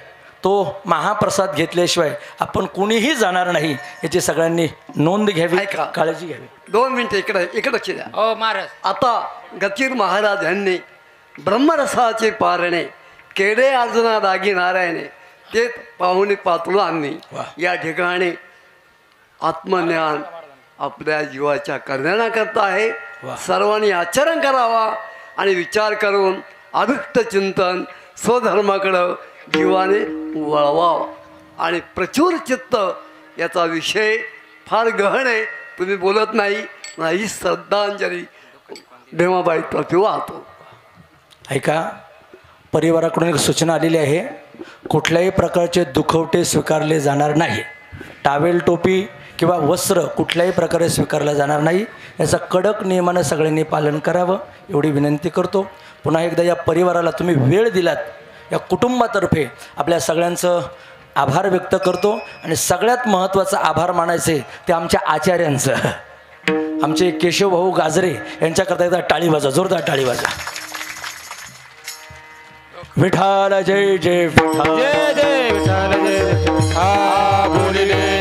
तो महाप्रसाद घेतल्याशिवाय आपण कोणीही जाणार नाही याची सगळ्यांनी नोंद घ्यावी, काळजी घ्यावी. 2 मिनिटं इकडे द्या. हो महाराज. आता गतीर महाराज यांनी ब्रह्मरसाचे पारणे केडे अर्जुना दागी नारायणे ते पाहुणे पातुळांनी या ठिकाणी आत्मज्ञान आपल्या जीवाच्या करण्याकरता आहे. सर्वांनी आचरण करावा आणि विचार करून अभिक्त चिंतन स्वधर्माकडं जीवाने वळवावा. आणि प्रचुर चित्त याचा विषय फार गहन आहे. तुम्ही बोलत नाही श्रद्धांजली भीमाबाई तर्फे वाहतो. ऐका, परिवाराकडून एक सूचना आलेली आहे. कुठल्याही प्रकारचे दुखवटे स्वीकारले जाणार नाही. टावेल टोपी किंवा वस्त्र कुठल्याही प्रकारे स्वीकारलं जाणार नाही. याचा कडक नियमानं सगळ्यांनी पालन करावं एवढी विनंती करतो. पुन्हा एकदा या परिवाराला तुम्ही वेळ दिलात या कुटुंबातर्फे आपल्या सगळ्यांचं आभार व्यक्त करतो. आणि सगळ्यात महत्त्वाचं आभार मानायचे ते आमच्या आचार्यांचं, आमचे केशवभाऊ गाजरे यांच्याकरता एकदा टाळी वाजा, जोरदार टाळी वाजा. विठाल जय जय विठाल जय जय विठ्ठल जय जय. हा बोलिले